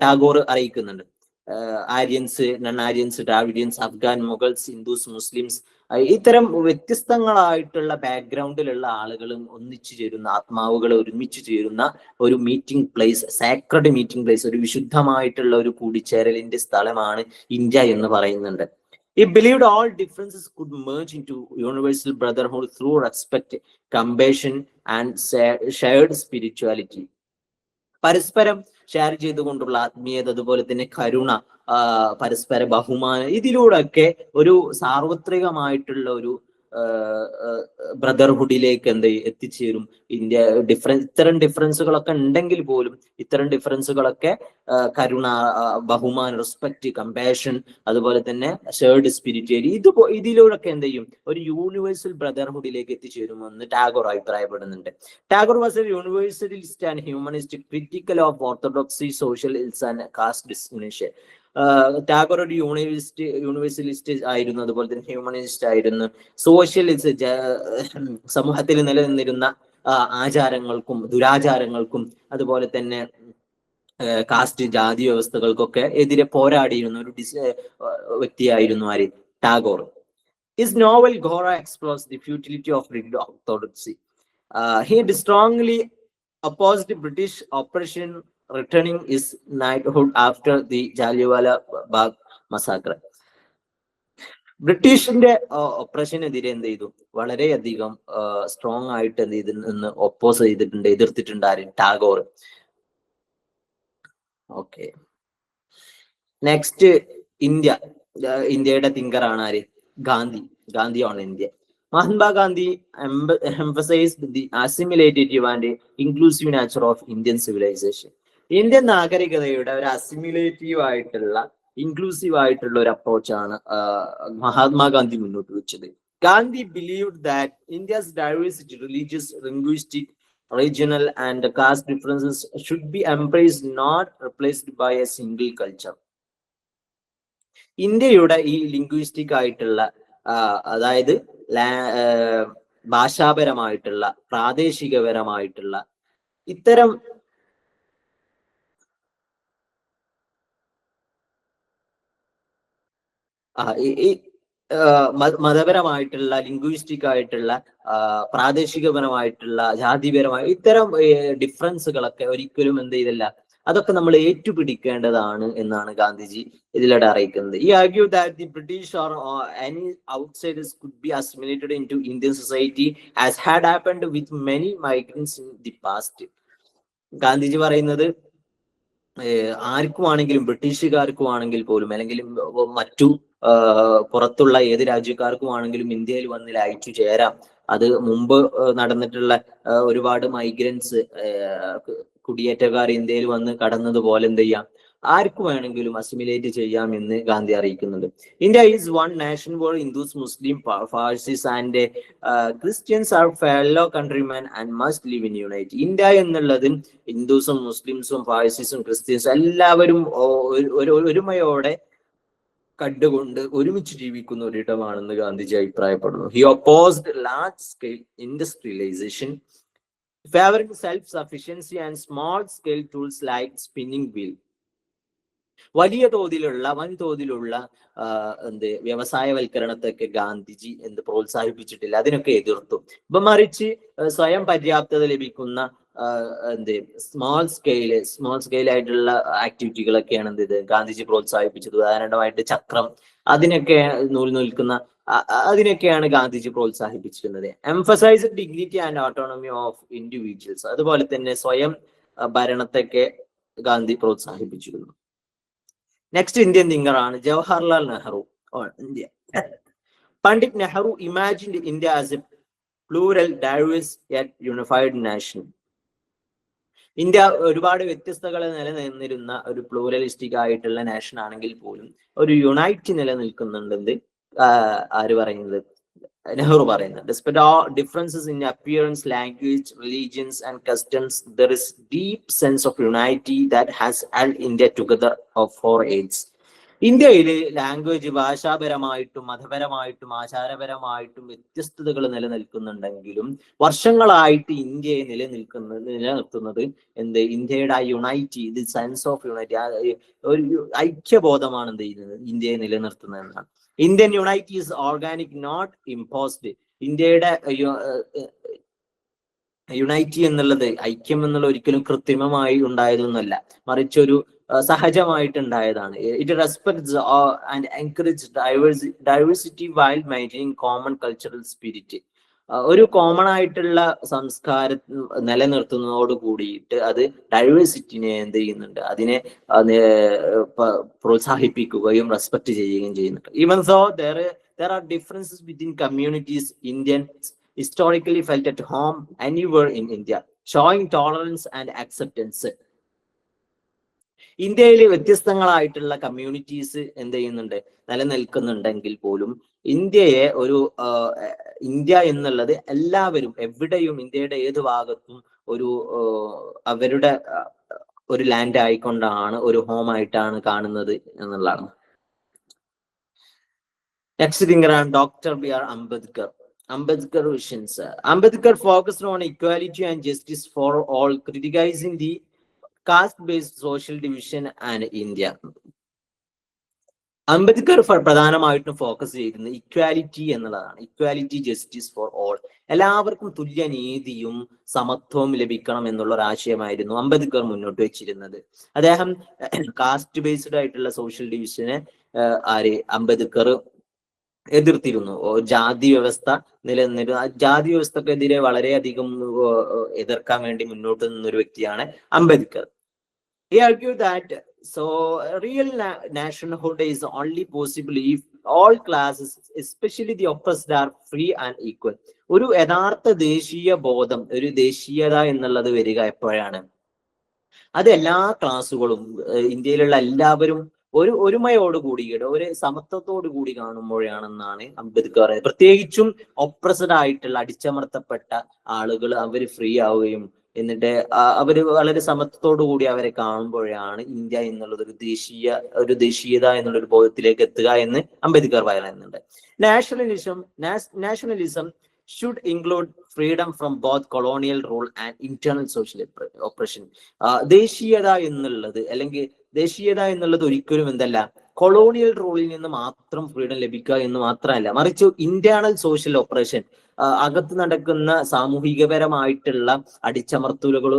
ടാഗോർ അറിയിക്കുന്നുണ്ട്. Aryans, non Aryans, Dravidians, Afghan, Mughals, Hindus, Muslims, ഇത്തരം വ്യത്യസ്തങ്ങളായിട്ടുള്ള ബാക്ക്ഗ്രൗണ്ടിലുള്ള ആളുകളും ഒന്നിച്ചു ചേരുന്ന, ആത്മാവുകൾ ഒരുമിച്ച് ചേരുന്ന ഒരു meeting place, sacred meeting place, ഒരു വിശുദ്ധമായിട്ടുള്ള ഒരു കൂടിച്ചേരലിന്റെ സ്ഥലമാണ് ഇന്ത്യ എന്ന് പറയുന്നുണ്ട്. He believed all differences could merge into universal brotherhood through respect, compassion and shared spirituality. പരസ്പരം ഷെയർ ചെയ്തുകൊണ്ടുള്ള ആത്മീയത, അതുപോലെ തന്നെ കരുണ, പരസ്പര ബഹുമാനം, ഇതിലൂടെയൊക്കെ ഒരു സാർവത്രികമായിട്ടുള്ള ഒരു ബ്രദർഹുഡിലേക്ക് എത്തിച്ചേരും ഇന്ത്യ. ഇത്തരം ഡിഫറൻസുകളൊക്കെ ഉണ്ടെങ്കിൽ പോലും ഇത്തരം ഡിഫറൻസുകളൊക്കെ കരുണ, ബഹുമാനം, റെസ്പെക്ട്, കമ്പാഷൻ, അതുപോലെ തന്നെ ഷെയർഡ് സ്പിരിച്വാലിറ്റി, ഇതിലൂടെയൊക്കെ ഒരു യൂണിവേഴ്സൽ ബ്രദർഹുഡിലേക്ക് എത്തിച്ചേരുമെന്ന് ടാഗോർ അഭിപ്രായപ്പെടുന്നുണ്ട്. Tagore was a universalist and humanist, critical of orthodoxy, socialist and caste discrimination. Tagore ഒരു യൂണിവേഴ്സലിസ്റ്റ് ആയിരുന്നു, അതുപോലെ തന്നെ ഹ്യൂമനിസ്റ്റ് ആയിരുന്നു. സോഷ്യലിസ്റ്റ്, സമൂഹത്തിൽ നിലനിന്നിരുന്ന ആചാരങ്ങൾക്കും ദുരാചാരങ്ങൾക്കും അതുപോലെ തന്നെ കാസ്റ്റ്, ജാതി വ്യവസ്ഥകൾക്കൊക്കെ എതിരെ പോരാടിയിരുന്ന ഒരു വ്യക്തിയായിരുന്നു ആര്, Tagore. His novel Ghora explores the futility of rigid orthodoxy. He strongly opposed British oppression, returning his knighthood after the Jallianwala Bagh massacre. ബ്രിട്ടീഷിന്റെ ഒപ്രഷനെതിരെ വളരെയധികം സ്ട്രോങ് ആയിട്ട് ഒപ്പോസ് ചെയ്തിട്ടുണ്ട്, എതിർത്തിട്ടുണ്ട് ആര്, ടാഗോർ. ഓക്കെ, നെക്സ്റ്റ് ഇന്ത്യയുടെ തിങ്കറാണ് ആര്, Gandhi on India. Mahatma emphasized the assimilative and inclusive nature of Indian civilization. Indian നാഗരികതയുടെ ഒരു assimilative ആയിട്ടുള്ള, inclusive ആയിട്ടുള്ള ഒരു അപ്രോച്ചാണ് മഹാത്മാഗാന്ധി മുന്നോട്ട് വെച്ചത്. Gandhi believed that India's diversity, religious, linguistic, regional, and caste differences should be embraced, not replaced by a single culture. ഇന്ത്യയുടെ ഈ linguistic ആയിട്ടുള്ള അതായത് ഭാഷാപരമായിട്ടുള്ള പ്രാദേശികപരമായിട്ടുള്ള ഇത്തരം ഈ മതപരമായിട്ടുള്ള ലിംഗ്വിസ്റ്റിക് ആയിട്ടുള്ള പ്രാദേശികപരമായിട്ടുള്ള ജാതിപരമായ ഇത്തരം ഡിഫറൻസുകളൊക്കെ ഒരിക്കലും എന്ത് ചെയ്തില്ല, അതൊക്കെ നമ്മൾ ഏറ്റുപിടിക്കേണ്ടതാണ് എന്നാണ് ഗാന്ധിജി ഇതിലൂടെ അറിയിക്കുന്നത്. He argue that the British or any outsiders could be assimilated into Indian society as had happened with many migrants in the past. Gandhiji പറയുന്നത് ആർക്കുമാണെങ്കിലും, ബ്രിട്ടീഷുകാർക്കുമാണെങ്കിൽ പോലും അല്ലെങ്കിൽ മറ്റു പുറത്തുള്ള ഏത് രാജ്യക്കാർക്കുമാണെങ്കിലും ഇന്ത്യയിൽ വന്ന് ലയിച്ചു ചേരാം. അത് മുമ്പ് നടന്നിട്ടുള്ള ഒരുപാട് മൈഗ്രൻസ് കുടിയേറ്റക്കാർ ഇന്ത്യയിൽ വന്ന് കടന്നതുപോലെ എന്ത് ചെയ്യാം, ആർക്കു വേണമെങ്കിലും അസിമിലേറ്റ് ചെയ്യാം എന്ന് ഗാന്ധി അറിയിക്കുന്നുണ്ട്. India is one nation where Hindus, Muslim, Parsees and Christians are fellow countrymen and must live in unite. India എന്നുള്ളത് ഹിന്ദുസും മുസ്ലിംസും പാഴ്സീസും ക്രിസ്ത്യൻസും എല്ലാവരും ഒരുമയോടെ കണ്ടുകൊണ്ട് ഒരുമിച്ച് ജീവിക്കുന്ന ഒരിടമാണെന്ന് ഗാന്ധിജി അഭിപ്രായപ്പെടുന്നു. He opposed large scale industrialisation, favouring self sufficiency and small scale tools like spinning wheel. വലിയ തോതിലുള്ള വൻതോതിലുള്ള വ്യവസായവൽക്കരണത്തൊക്കെ ഗാന്ധിജി പ്രോത്സാഹിപ്പിച്ചിട്ടില്ല, അതിനൊക്കെ എതിർത്തു. ഇപ്പൊ മറിച്ച് സ്വയം പര്യാപ്തത ലഭിക്കുന്ന സ്മോൾ സ്കെയിൽ ആയിട്ടുള്ള ആക്ടിവിറ്റികളൊക്കെയാണ് ഗാന്ധിജി പ്രോത്സാഹിപ്പിച്ചത്. ഉദാഹരണമായിട്ട് ചക്രം, അതിനൊക്കെ നൂൽക്കുന്ന അതിനൊക്കെയാണ് ഗാന്ധിജി പ്രോത്സാഹിപ്പിച്ചിരുന്നത്. Emphasise dignity and autonomy of individuals, അതുപോലെ തന്നെ സ്വയം ഭരണത്തൊക്കെ ഗാന്ധി പ്രോത്സാഹിപ്പിച്ചിരുന്നു. നെക്സ്റ്റ് ഇന്ത്യൻ തിങ്കറാണ് Jawaharlal Nehru. India. Pandit Nehru imagined India as a plural, diverse yet unified nation. India ഒരുപാട് വ്യത്യസ്തകളെ നിലനിന്നിരുന്ന ഒരു പ്ലൂറലിസ്റ്റിക് ആയിട്ടുള്ള നാഷൻ ആണെങ്കിൽ പോലും ഒരു യുണൈറ്റ് നിലനിൽക്കുന്നുണ്ടെന്ന് ആര് പറയുന്നത്? നെഹ്റു പറയുന്നത്. Despite all differences in appearance, language, religions and customs, there is deep sense of unity that has held India together for age. ഇന്ത്യയില് ലാംഗ്വേജ്, ഭാഷാപരമായിട്ടും മതപരമായിട്ടും ആചാരപരമായിട്ടും വ്യത്യസ്തതകൾ നിലനിൽക്കുന്നുണ്ടെങ്കിലും വർഷങ്ങളായിട്ട് ഇന്ത്യയെ നിലനിർത്തുന്നത് ഇന്ത്യയുടെ ആ unity, the sense of unity, ഒരു ഐക്യബോധമാണ് എന്ത് ചെയ്യുന്നത്, ഇന്ത്യയെ നിലനിർത്തുന്നതെന്നാണ്. Indian unity is organic, not imposed. ഇന്ത്യയുടെ യുണൈറ്റി എന്നുള്ളത്, ഐക്യം എന്നുള്ള ഒരിക്കലും കൃത്രിമമായി ഉണ്ടായതൊന്നുമല്ല, മറിച്ചൊരു സഹജമായിട്ടുണ്ടായതാണ്. It respects and encourage diversity while maintaining common cultural spirit. ഒരു കോമൺ ആയിട്ടുള്ള സംസ്കാരം നിലനിർത്തുന്നതോട് കൂടിയിട്ട് അത് ഡൈവേഴ്സിറ്റിനെ എന്ത് ചെയ്യുന്നുണ്ട്, അതിനെ പ്രോത്സാഹിപ്പിക്കുകയും റെസ്പെക്ട് ചെയ്യുകയും ചെയ്യുന്നുണ്ട്. Even so there are differences within communities, Indians historically felt at home anywhere in India, showing tolerance and acceptance. ഇന്ത്യയിൽ വ്യത്യസ്തങ്ങളായിട്ടുള്ള കമ്മ്യൂണിറ്റീസ് എന്ത് ചെയ്യുന്നുണ്ട്, നിലനിൽക്കുന്നുണ്ടെങ്കിൽ പോലും ഇന്ത്യയെ ഇന്ത്യ എന്നുള്ളത് എല്ലാവരും എവിടെയും ഇന്ത്യയുടെ ഏത് ഭാഗത്തും അവരുടെ ഒരു ലാൻഡ് ആയിക്കൊണ്ടാണ്, ഒരു ഹോം ആയിട്ടാണ് കാണുന്നത് എന്നുള്ളതാണ്. നെക്സ്റ്റ് തിങ്കറാണ് doctor B.R. Ambedkar. Ambedkar visions. Ambedkar focused on equality and justice for all, criticizing the caste-based social division and India. Ambedkar പ്രധാനമായിട്ടും ഫോക്കസ് ചെയ്തിരുന്നത് ഇക്വാലിറ്റി എന്നുള്ളതാണ്. ഇക്വാലിറ്റി, ജസ്റ്റിസ് ഫോർ ഓൾ, എല്ലാവർക്കും തുല്യ നീതിയും സമത്വവും ലഭിക്കണം എന്നുള്ള ഒരു ആശയമായിരുന്നു അംബേദ്കർ മുന്നോട്ട് വെച്ചിരുന്നത്. അദ്ദേഹം കാസ്റ്റ് ബേസ്ഡ് ആയിട്ടുള്ള സോഷ്യൽ ഡിവിഷനെ അംബേദ്കർ എതിർത്തിരുന്നു. ജാതി വ്യവസ്ഥ നിലനിന്നിരുന്നു. ആ ജാതി വ്യവസ്ഥക്കെതിരെ വളരെയധികം എതിർക്കാൻ വേണ്ടി മുന്നോട്ട് നിന്നൊരു വ്യക്തിയാണ് Ambedkar. He argued that real nationhood is only possible if all classes, especially the oppressed, are free and equal. ഒരു യഥാർത്ഥ ദേശീയ ബോധം, ഒരു ദേശീയത എന്നുള്ളത് വരിക എപ്പോഴാണ്? അത് എല്ലാ ക്ലാസ്സുകളും, ഇന്ത്യയിലുള്ള എല്ലാവരും ഒരുമയോടുകൂടി ഒരു സമത്വത്തോടു കൂടി കാണുമ്പോഴാണെന്നാണ് അംബേദ്കർ പറയുന്നത്. പ്രത്യേകിച്ചും ഒപ്രസ്ഡ് ആയിട്ടുള്ള അടിച്ചമർത്തപ്പെട്ട ആളുകൾ അവർ ഫ്രീ ആവുകയും എന്നിട്ട് അവര് വളരെ സമത്വത്തോടു കൂടി അവരെ കാണുമ്പോഴാണ് ഇന്ത്യ എന്നുള്ളത് ഒരു ദേശീയത എന്നുള്ള ഒരു ബോധത്തിലേക്ക് എത്തുക എന്ന് അംബേദ്കർ പറയുന്നുണ്ട്. Nationalism should include freedom from both colonial rule and internal social operation. ദേശീയത എന്നുള്ളത് ഒരിക്കലും എന്തല്ല, കൊളോണിയൽ റൂളിൽ നിന്ന് മാത്രം ഫ്രീഡം ലഭിക്കുക എന്ന് മാത്രമല്ല, മറിച്ച് ഇന്റേണൽ സോഷ്യൽ ഓപ്പറേഷൻ, അകത്ത് നടക്കുന്ന സാമൂഹികപരമായിട്ടുള്ള അടിച്ചമർത്തലുകൾ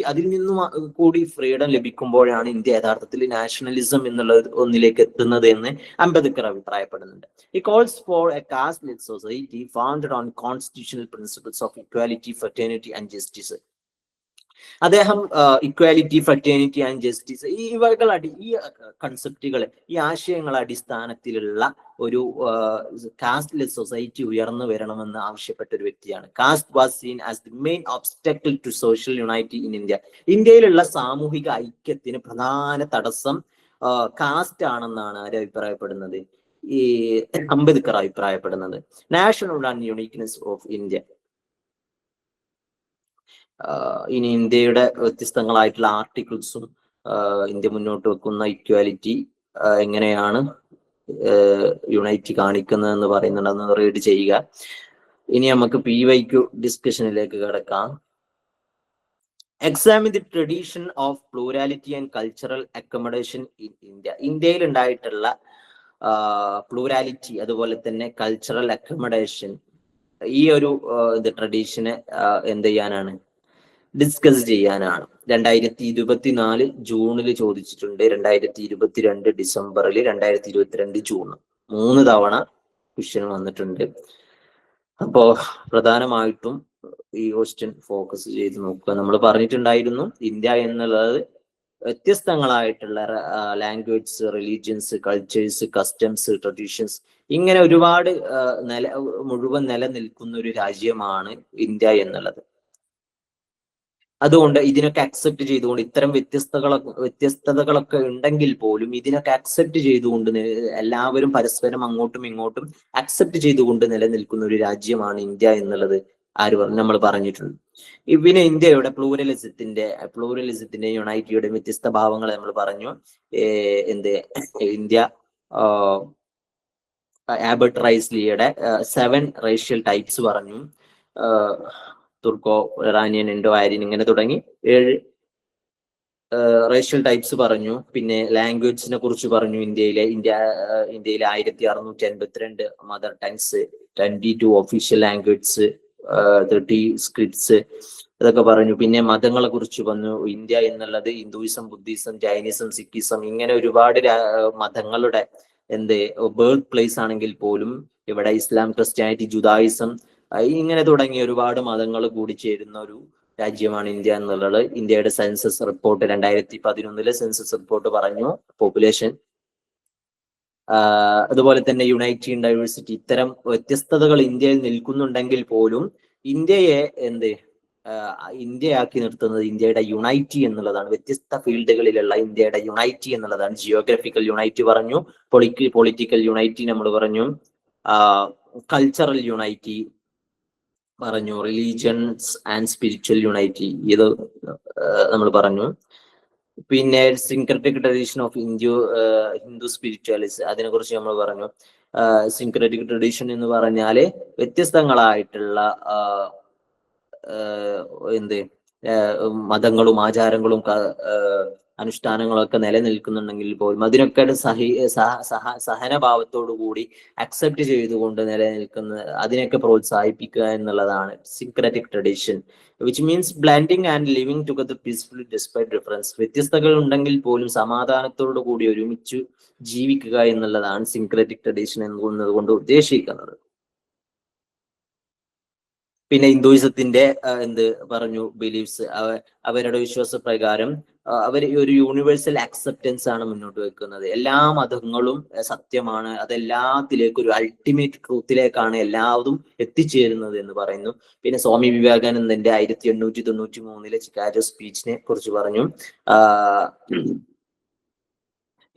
അതിൽ നിന്നും കൂടി ഫ്രീഡം ലഭിക്കുമ്പോഴാണ് ഇന്ത്യ യഥാർത്ഥത്തിൽ നാഷണലിസം എന്നുള്ള ഒന്നിലേക്ക് എത്തുന്നത് എന്ന് അംബേദ്കർ അഭിപ്രായപ്പെടുന്നുണ്ട്. He calls for a casteless society founded on constitutional principles of equality, fraternity and justice. അദ്ദേഹം ഇക്വാലിറ്റി, ഫ്രറ്റേണിറ്റി ആൻഡ് ജസ്റ്റിസ് ഈ കൺസെപ്റ്റുകൾ, ഈ ആശയങ്ങളെ അടിസ്ഥാനത്തിലുള്ള ഒരു കാസ്റ്റ്ലെസ് സൊസൈറ്റി ഉയർന്നു വരണമെന്ന് ആവശ്യപ്പെട്ട ഒരു വ്യക്തിയാണ്. Caste was seen as the main obstacle to social unity in India. ഇന്ത്യയിലുള്ള സാമൂഹിക ഐക്യത്തിന് പ്രധാന തടസ്സം കാസ്റ്റ് ആണെന്നാണ് ആര് അഭിപ്രായപ്പെടുന്നത്? ഈ അംബേദ്കർ അഭിപ്രായപ്പെടുന്നത്. National and uniqueness of India. ഇനി ഇന്ത്യയുടെ വ്യത്യസ്തങ്ങളായിട്ടുള്ള ആർട്ടിക്കിൾസും ഇന്ത്യ മുന്നോട്ട് വെക്കുന്ന ഇക്വാലിറ്റി എങ്ങനെയാണ് യുണൈറ്റി കാണിക്കുന്നത് എന്ന് പറയുന്നുണ്ട്, അതൊന്ന് റീഡ് ചെയ്യുക. ഇനി നമുക്ക് PYQ ഡിസ്കഷനിലേക്ക് കിടക്കാം. Examine the tradition of plurality and cultural accommodation in India. ഇന്ത്യയിൽ ഉണ്ടായിട്ടുള്ള പ്ലൂരാലിറ്റി അതുപോലെ തന്നെ കൾച്ചറൽ അക്കോമഡേഷൻ, ഈ ഒരു ട്രഡീഷനെ എന്ത് ചെയ്യാനാണ്? ഡിസ്കസ് ചെയ്യാനാണ്. 2024 ജൂണിൽ ചോദിച്ചിട്ടുണ്ട്, 2022 ഡിസംബറിൽ, 2022 ജൂൺ, 3 തവണ ക്വസ്റ്റ്യൻ വന്നിട്ടുണ്ട്. അപ്പോ പ്രധാനമായിട്ടും ഈ ക്വസ്റ്റ്യൻ ഫോക്കസ് ചെയ്ത് നോക്കുക. നമ്മൾ പറഞ്ഞിട്ടുണ്ടായിരുന്നു ഇന്ത്യ എന്നുള്ളത് വ്യത്യസ്തങ്ങളായിട്ടുള്ള languages, religions, cultures, customs, traditions, ഇങ്ങനെ ഒരുപാട് മുഴുവൻ നിലനിൽക്കുന്ന ഒരു രാജ്യമാണ് ഇന്ത്യ എന്നുള്ളത്. അതുകൊണ്ട് ഇതിനൊക്കെ അക്സെപ്റ്റ് ചെയ്തുകൊണ്ട്, ഇത്തരം വ്യത്യസ്തതകളൊക്കെ ഉണ്ടെങ്കിൽ പോലും ഇതിനൊക്കെ അക്സെപ്റ്റ് ചെയ്തുകൊണ്ട് എല്ലാവരും പരസ്പരം അങ്ങോട്ടും ഇങ്ങോട്ടും അക്സെപ്റ്റ് ചെയ്തുകൊണ്ട് നിലനിൽക്കുന്ന ഒരു രാജ്യമാണ് ഇന്ത്യ എന്നുള്ളത് നമ്മൾ പറഞ്ഞിട്ടുണ്ട്. പിന്നെ ഇന്ത്യയുടെ പ്ലൂറലിസത്തിന്റെ യുണൈറ്റിയുടെ വ്യത്യസ്ത ഭാവങ്ങൾ നമ്മൾ പറഞ്ഞു. ഇന്ത്യ ആൽബർട്ട് റൈസ്ലിയുടെ 7 റേഷ്യൽ ടൈപ്സ് പറഞ്ഞു. തുർക്കോ, ഇറാനിയൻ, ഇൻഡോ ആര്യൻ, ഇങ്ങനെ തുടങ്ങി 7 റേഷ്യൽ ടൈപ്സ് പറഞ്ഞു. പിന്നെ ലാംഗ്വേജിനെ കുറിച്ച് പറഞ്ഞു. ഇന്ത്യയിലെ 1652 mother tongues, 22 official languages, 30 scripts, ഇതൊക്കെ പറഞ്ഞു. പിന്നെ മതങ്ങളെ കുറിച്ച് പറഞ്ഞു. ഇന്ത്യ എന്നുള്ളത് ഹിന്ദുയിസം, ബുദ്ധിസം, ജൈനിസം, സിഖിസം, ഇങ്ങനെ ഒരുപാട് മതങ്ങളുടെ ബേർത്ത് പ്ലേസ് ആണെങ്കിൽ പോലും ഇവിടെ ഇസ്ലാം, ക്രിസ്ത്യാനിറ്റി, ജുദായിസം, ഇങ്ങനെ തുടങ്ങിയ ഒരുപാട് മതങ്ങൾ കൂടി ചേരുന്ന ഒരു രാജ്യമാണ് ഇന്ത്യ എന്നുള്ളത്. ഇന്ത്യയുടെ സെൻസസ് റിപ്പോർട്ട് 2011 സെൻസസ് റിപ്പോർട്ട് പറഞ്ഞു. പോപ്പുലേഷൻ, അതുപോലെ തന്നെ യുണൈറ്റി ഇൻ ഡൈവേഴ്സിറ്റി, ഇത്തരം വ്യത്യസ്തതകൾ ഇന്ത്യയിൽ നിൽക്കുന്നുണ്ടെങ്കിൽ പോലും ഇന്ത്യയെ ഇന്ത്യയാക്കി നിർത്തുന്നത് ഇന്ത്യയുടെ യുണൈറ്റി എന്നുള്ളതാണ്. വ്യത്യസ്ത ഫീൽഡുകളിലുള്ള ഇന്ത്യയുടെ യുണൈറ്റി എന്നുള്ളതാണ്. ജിയോഗ്രഫിക്കൽ യുണൈറ്റി പറഞ്ഞു, പൊളിറ്റിക്കൽ യുണൈറ്റി നമ്മൾ പറഞ്ഞു, കൾച്ചറൽ യുണൈറ്റി പറഞ്ഞു, റിലീജിയൻസ് ആൻഡ് സ്പിരിച്വൽ യുണൈറ്റി ഇത് നമ്മൾ പറഞ്ഞു. പിന്നെ സിൻക്രറ്റിക് ട്രഡീഷൻ ഓഫ് ഹിന്ദു സ്പിരിച്വാലിസം, അതിനെ കുറിച്ച് നമ്മൾ പറഞ്ഞു. സിൻക്രറ്റിക് ട്രഡീഷൻ എന്ന് പറഞ്ഞാല് വ്യത്യസ്തങ്ങളായിട്ടുള്ള മതങ്ങളും ആചാരങ്ങളും അനുഷ്ഠാനങ്ങളൊക്കെ നിലനിൽക്കുന്നുണ്ടെങ്കിൽ പോലും അതിനൊക്കെ സഹനഭാവത്തോടു കൂടി അക്സെപ്റ്റ് ചെയ്തുകൊണ്ട് നിലനിൽക്കുന്ന, അതിനൊക്കെ പ്രോത്സാഹിപ്പിക്കുക എന്നുള്ളതാണ് syncretic tradition, which means blending and living together peacefully despite difference. വ്യത്യസ്തകൾ ഉണ്ടെങ്കിൽ പോലും സമാധാനത്തോടു കൂടി ഒരുമിച്ച് ജീവിക്കുക എന്നുള്ളതാണ് സിൻക്രറ്റിക് ട്രഡീഷൻ എന്നതുകൊണ്ട് ഉദ്ദേശിക്കുന്നത്. പിന്നെ ഹിന്ദുയിസത്തിന്റെ പറഞ്ഞു, ബിലീഫ്സ്, അവരുടെ വിശ്വാസപ്രകാരം അവർ ഒരു യൂണിവേഴ്സൽ അക്സെപ്റ്റൻസ് ആണ് മുന്നോട്ട് വെക്കുന്നത്. എല്ലാ മതങ്ങളും സത്യമാണ്, അതെല്ലാത്തിലേക്കും ഒരു അൾട്ടിമേറ്റ് ട്രൂത്തിലേക്കാണ് എല്ലാവരും എത്തിച്ചേരുന്നത് എന്ന് പറയുന്നു. പിന്നെ സ്വാമി വിവേകാനന്ദന്റെ 1893 ചിക്കാഗോ സ്പീച്ചിനെ കുറിച്ച് പറഞ്ഞു.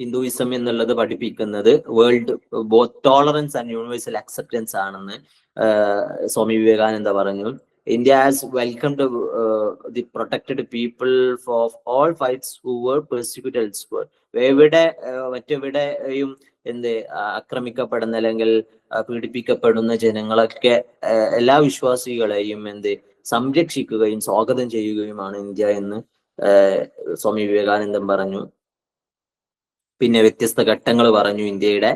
ഹിന്ദുയിസം എന്നുള്ളത് പഠിപ്പിക്കുന്നത് world both tolerance and universal acceptance ആണെന്ന് സ്വാമി വിവേകാനന്ദ പറഞ്ഞു. India has welcomed the protected people of all faiths who were persecuted elsewhere. എവിടെ മറ്റെവിടെയും ആക്രമിക്കപ്പെടുന്ന അല്ലെങ്കിൽ പീഡിപ്പിക്കപ്പെടുന്ന ജനങ്ങളൊക്കെ എല്ലാ വിശ്വാസികളെയും സംരക്ഷിക്കുകയും സ്വാഗതം ചെയ്യുകയുമാണ് ഇന്ത്യ എന്ന് സ്വാമി വിവേകാനന്ദൻ പറഞ്ഞു. പിന്നെ വ്യത്യസ്ത ഘട്ടങ്ങൾ പറഞ്ഞു ഇന്ത്യയുടെ.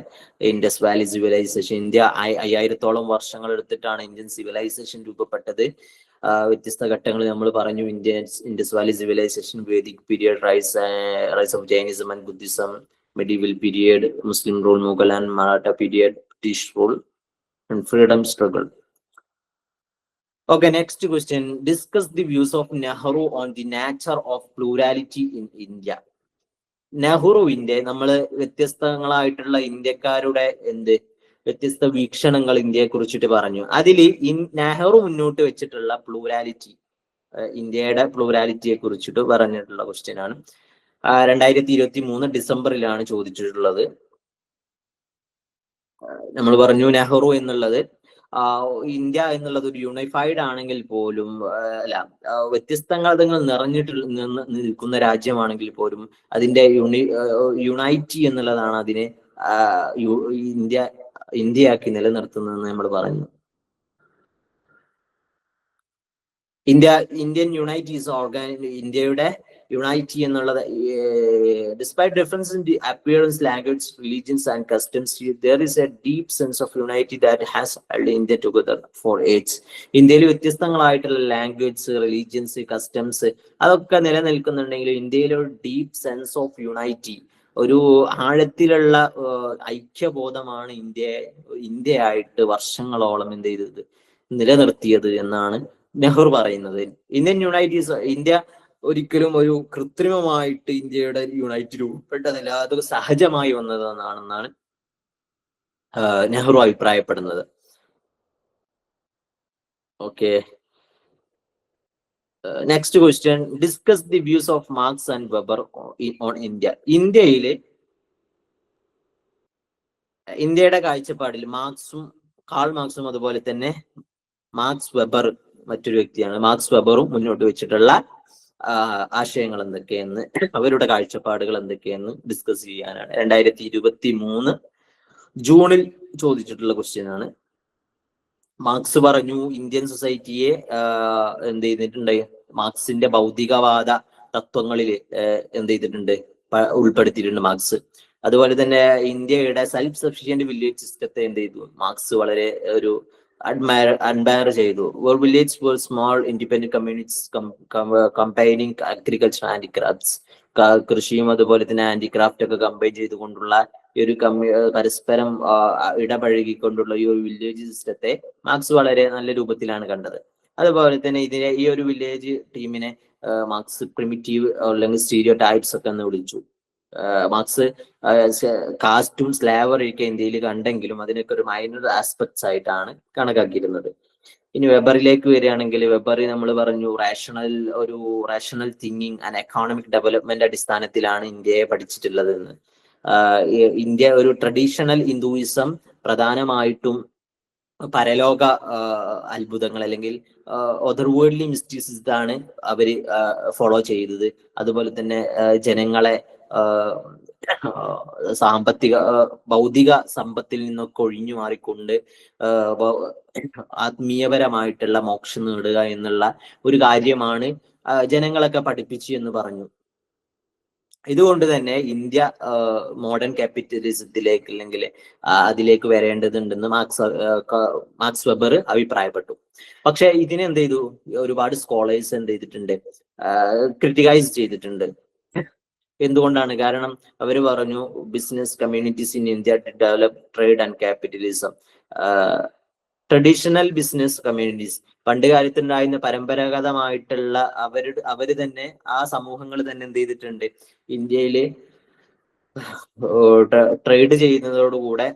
ഇൻഡസ് വാലി സിവിലൈസേഷൻ, ഇന്ത്യ 5000-ഓളം വർഷങ്ങൾ എടുത്തിട്ടാണ് ഇന്ത്യൻ സിവിലൈസേഷൻ രൂപപ്പെട്ടത്. വ്യത്യസ്ത ഘട്ടങ്ങൾ നമ്മൾ പറഞ്ഞു. Indus valley civilisation, Vedic period, rise of Jainism and Buddhism, medieval period, Muslim rule, Mughal and Maratha period, British rule and freedom struggle. Okay, next question. Discuss the views of Nehru on the nature of plurality in India. നെഹ്റുവിന്റെ വ്യത്യസ്തങ്ങളായിട്ടുള്ള ഇന്ത്യക്കാരുടെ വ്യത്യസ്ത വീക്ഷണങ്ങൾ ഇന്ത്യയെ കുറിച്ചിട്ട് പറഞ്ഞു. അതിൽ നെഹ്റു മുന്നോട്ട് വെച്ചിട്ടുള്ള പ്ലൂരാലിറ്റി, ഇന്ത്യയുടെ പ്ലൂരാലിറ്റിയെ കുറിച്ചിട്ട് പറഞ്ഞിട്ടുള്ള ക്വസ്റ്റ്യൻ ആണ്. 2023 ഡിസംബറിലാണ് ചോദിച്ചിട്ടുള്ളത്. നമ്മൾ പറഞ്ഞു നെഹ്റു എന്നുള്ളത് ഇന്ത്യ എന്നുള്ളത് ഒരു യൂണിഫൈഡ് ആണെങ്കിൽ പോലും വ്യത്യസ്തങ്ങൾ നിറഞ്ഞിട്ട് നിൽക്കുന്ന രാജ്യമാണെങ്കിൽ പോലും അതിന്റെ യുണൈറ്റി എന്നുള്ളതാണ് അതിനെ ഇന്ത്യയാക്കി നിലനിർത്തുന്നതെന്ന് നമ്മൾ പറഞ്ഞു. ഇന്ത്യൻ യുണൈറ്റി ഈസ് ഇന്ത്യയുടെ യുണൈറ്റി എന്നുള്ളത് despite differences in the appearance, language, religions and customs, there is a deep sense of unity that has held India together for age. ഇന്ത്യയിൽ വ്യത്യസ്തങ്ങളായിട്ടുള്ള ലാംഗ്വേജ്, റിലീജിയൻസ്, കസ്റ്റംസ് അതൊക്കെ നിലനിൽക്കുന്നുണ്ടെങ്കിലും ഇന്ത്യയിൽ ഒരു ഡീപ്പ് സെൻസ് ഓഫ് യുണൈറ്റി, ഒരു ആഴത്തിലുള്ള ഐക്യബോധമാണ് ഇന്ത്യയായിട്ട് വർഷങ്ങളോളം നിലനിർത്തിയത് എന്നാണ് നെഹ്റു പറയുന്നത്. ഇന്ത്യൻ യുണൈറ്റി, ഇന്ത്യ ഒരിക്കലും ഒരു കൃത്രിമമായിട്ട് ഇന്ത്യയുടെ യുണൈറ്റ് രൂപപ്പെട്ടതല്ല, അത് സഹജമായി വന്നതെന്നാണെന്നാണ് നെഹ്റു അഭിപ്രായപ്പെടുന്നത്. Okay, next question. Discuss the views of marks and weber on India. ഇന്ത്യയുടെ കാഴ്ചപ്പാടിൽ കാൾ മാർക്സും അതുപോലെ തന്നെ മാർക്സ് വെബർ, മറ്റൊരു വ്യക്തിയാണ്, മാർക്സ് വെബറും മുന്നോട്ട് വെച്ചിട്ടുള്ള ആശയങ്ങൾ എന്തൊക്കെയെന്ന്, അവരുടെ കാഴ്ചപ്പാടുകൾ എന്തൊക്കെയെന്ന് ഡിസ്കസ് ചെയ്യാനാണ്. 2023 ജൂണിൽ ചോദിച്ചിട്ടുള്ള ക്വസ്റ്റ്യൻ ആണ്. മാർക്സ് പറഞ്ഞു ഇന്ത്യൻ സൊസൈറ്റിയെ മാർക്സിന്റെ ഭൗതികവാദ തത്വങ്ങളിൽ ഉൾപ്പെടുത്തിയിട്ടുണ്ട് മാർക്സ്. അതുപോലെ തന്നെ ഇന്ത്യയുടെ സെൽഫ് സഫിഷ്യന്റ് വില്ലേജ് സിസ്റ്റത്തെ മാർക്സ് വളരെ ഒരു admire ചെയ്തു. Villages were small independent communities combining agriculture and handicrafts. കൃഷിയും അതുപോലെ തന്നെ ഹാൻഡിക്രാഫ്റ്റ് ഒക്കെ കമ്പൈൻ ചെയ്തുകൊണ്ടുള്ള ഒരു പരസ്പരം ഇടപഴകിക്കൊണ്ടുള്ള ഈ ഒരു വില്ലേജ് സിസ്റ്റത്തെ മാർക്സ് വളരെ നല്ല രൂപത്തിലാണ് കണ്ടത്. അതുപോലെ തന്നെ ഈ ഒരു വില്ലേജ് ടീമിനെ മാർക്സ് പ്രിമിറ്റീവ് അല്ലെങ്കിൽ സ്റ്റീരിയോ ടൈപ്സ് ഒക്കെ എന്ന് വിളിച്ചു. മാർക്സ് കാസ്റ്റും സ്ലാവറിയൊക്കെ ഇന്ത്യയിൽ കണ്ടെങ്കിലും അതിനൊക്കെ ഒരു മൈനർ ആസ്പെക്ട്സ് ആയിട്ടാണ് കണക്കാക്കിയിരുന്നത്. ഇനി വെബറിലേക്ക് വരികയാണെങ്കിൽ, വെബർ നമ്മൾ പറഞ്ഞു rational thinking and economic development അടിസ്ഥാനത്തിലാണ് ഇന്ത്യയെ പഠിച്ചിട്ടുള്ളത് എന്ന്. ഇന്ത്യ ഒരു ട്രഡീഷണൽ ഹിന്ദുയിസം പ്രധാനമായിട്ടും പരലോക അത്ഭുതങ്ങൾ അല്ലെങ്കിൽ ഒതർവേൾഡ്ലി മിസ്റ്റീരിയസാണ് അവര് ഫോളോ ചെയ്തത്. അതുപോലെ തന്നെ ജനങ്ങളെ ഭൗതിക സമ്പത്തിൽ നിന്നൊക്കെ ഒഴിഞ്ഞു മാറിക്കൊണ്ട് ആത്മീയപരമായിട്ടുള്ള മോക്ഷം നേടുക എന്നുള്ള ഒരു കാര്യമാണ് ജനങ്ങളൊക്കെ പഠിപ്പിച്ചു എന്ന് പറഞ്ഞു. ഇതുകൊണ്ട് തന്നെ ഇന്ത്യ മോഡേൺ ക്യാപിറ്റലിസത്തിലേക്ക് അല്ലെങ്കിൽ അതിലേക്ക് വരേണ്ടതുണ്ടെന്ന് മാർക്സ് വെബർ അഭിപ്രായപ്പെട്ടു. പക്ഷെ ഇതിനെ ഒരുപാട് സ്കോളേഴ്സ് ക്രിട്ടിസൈസ് ചെയ്തിട്ടുണ്ട്. എന്തുകൊണ്ടാണ്? കാരണം അവര് പറഞ്ഞു business communities in India develop trade and capitalism. Traditional business communities, പണ്ട് കാലത്തുണ്ടായിരുന്ന പരമ്പരാഗതമായിട്ടുള്ള അവര് തന്നെ ആ സമൂഹങ്ങൾ തന്നെ ഇന്ത്യയില് ട്രേഡ് ചെയ്യുന്നതോടുകൂടെ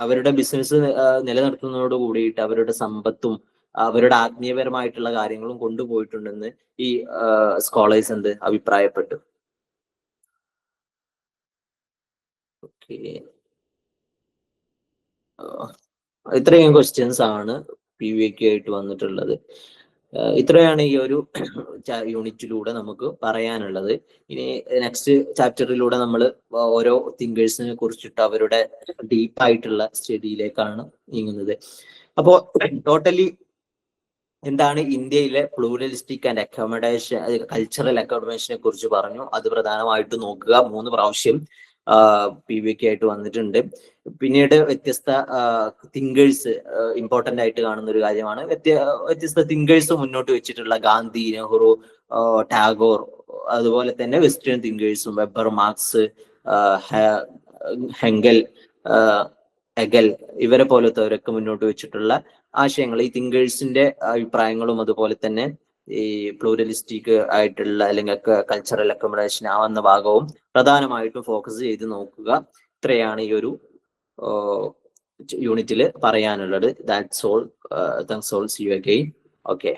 അവരുടെ ബിസിനസ് നിലനിർത്തുന്നതോട് കൂടിയിട്ട് അവരുടെ സമ്പത്തും അവരുടെ ആത്മീയപരമായിട്ടുള്ള കാര്യങ്ങളും കൊണ്ടുപോയിട്ടുണ്ടെന്ന് ഈ സ്കോളേഴ്സ് അഭിപ്രായപ്പെട്ടു. ഇത്രയും ക്വസ്റ്റ്യൻസ് ആണ് PVQ ആയിട്ട് വന്നിട്ടുള്ളത്. ഇത്രയാണ് ഈ ഒരു യൂണിറ്റിലൂടെ നമുക്ക് പറയാനുള്ളത്. ഇനി നെക്സ്റ്റ് ചാപ്റ്ററിലൂടെ നമ്മൾ ഓരോ തിങ്കേഴ്സിനെ കുറിച്ചിട്ട് അവരുടെ ഡീപ്പായിട്ടുള്ള സ്റ്റഡിയിലേക്കാണ് നീങ്ങുന്നത്. അപ്പോ ടോട്ടലി എന്താണ് ഇന്ത്യയിലെ പ്ലൂറലിസ്റ്റിക് ആൻഡ് അക്കോമഡേഷൻ, കൾച്ചറൽ അക്കോമഡേഷനെ കുറിച്ച് പറഞ്ഞു. അത് പ്രധാനമായിട്ട് നോക്കുക. 3 പ്രാവശ്യം PVQ ആയിട്ട് വന്നിട്ടുണ്ട്. പിന്നീട് വ്യത്യസ്ത തിങ്കേഴ്സ് ഇമ്പോർട്ടന്റ് ആയിട്ട് കാണുന്ന ഒരു കാര്യമാണ്. വ്യത്യസ്ത തിങ്കേഴ്സ് മുന്നോട്ട് വെച്ചിട്ടുള്ള ഗാന്ധി, നെഹ്റു, ടാഗോർ, അതുപോലെ തന്നെ വെസ്റ്റേൺ തിങ്കേഴ്സും വെബർ, മാർക്സ്, ഹെങ്കൽ, എഗൽ, ഇവരെ പോലത്തവരൊക്കെ മുന്നോട്ട് വെച്ചിട്ടുള്ള ആശയങ്ങൾ, ഈ തിങ്കേഴ്സിന്റെ അഭിപ്രായങ്ങളും അതുപോലെ തന്നെ ഈ പ്ലൂറലിസ്റ്റിക് ആയിട്ടുള്ള അല്ലെങ്കിൽ കൾച്ചറൽ അക്കോമഡേഷൻ ആവുന്ന ഭാഗവും പ്രധാനമായിട്ടും ഫോക്കസ് ചെയ്ത് നോക്കുക. ഇത്രയാണ് ഈ ഒരു യൂണിറ്റിൽ പറയാനുള്ളത്. That's all. Thanks all. See you again. Okay.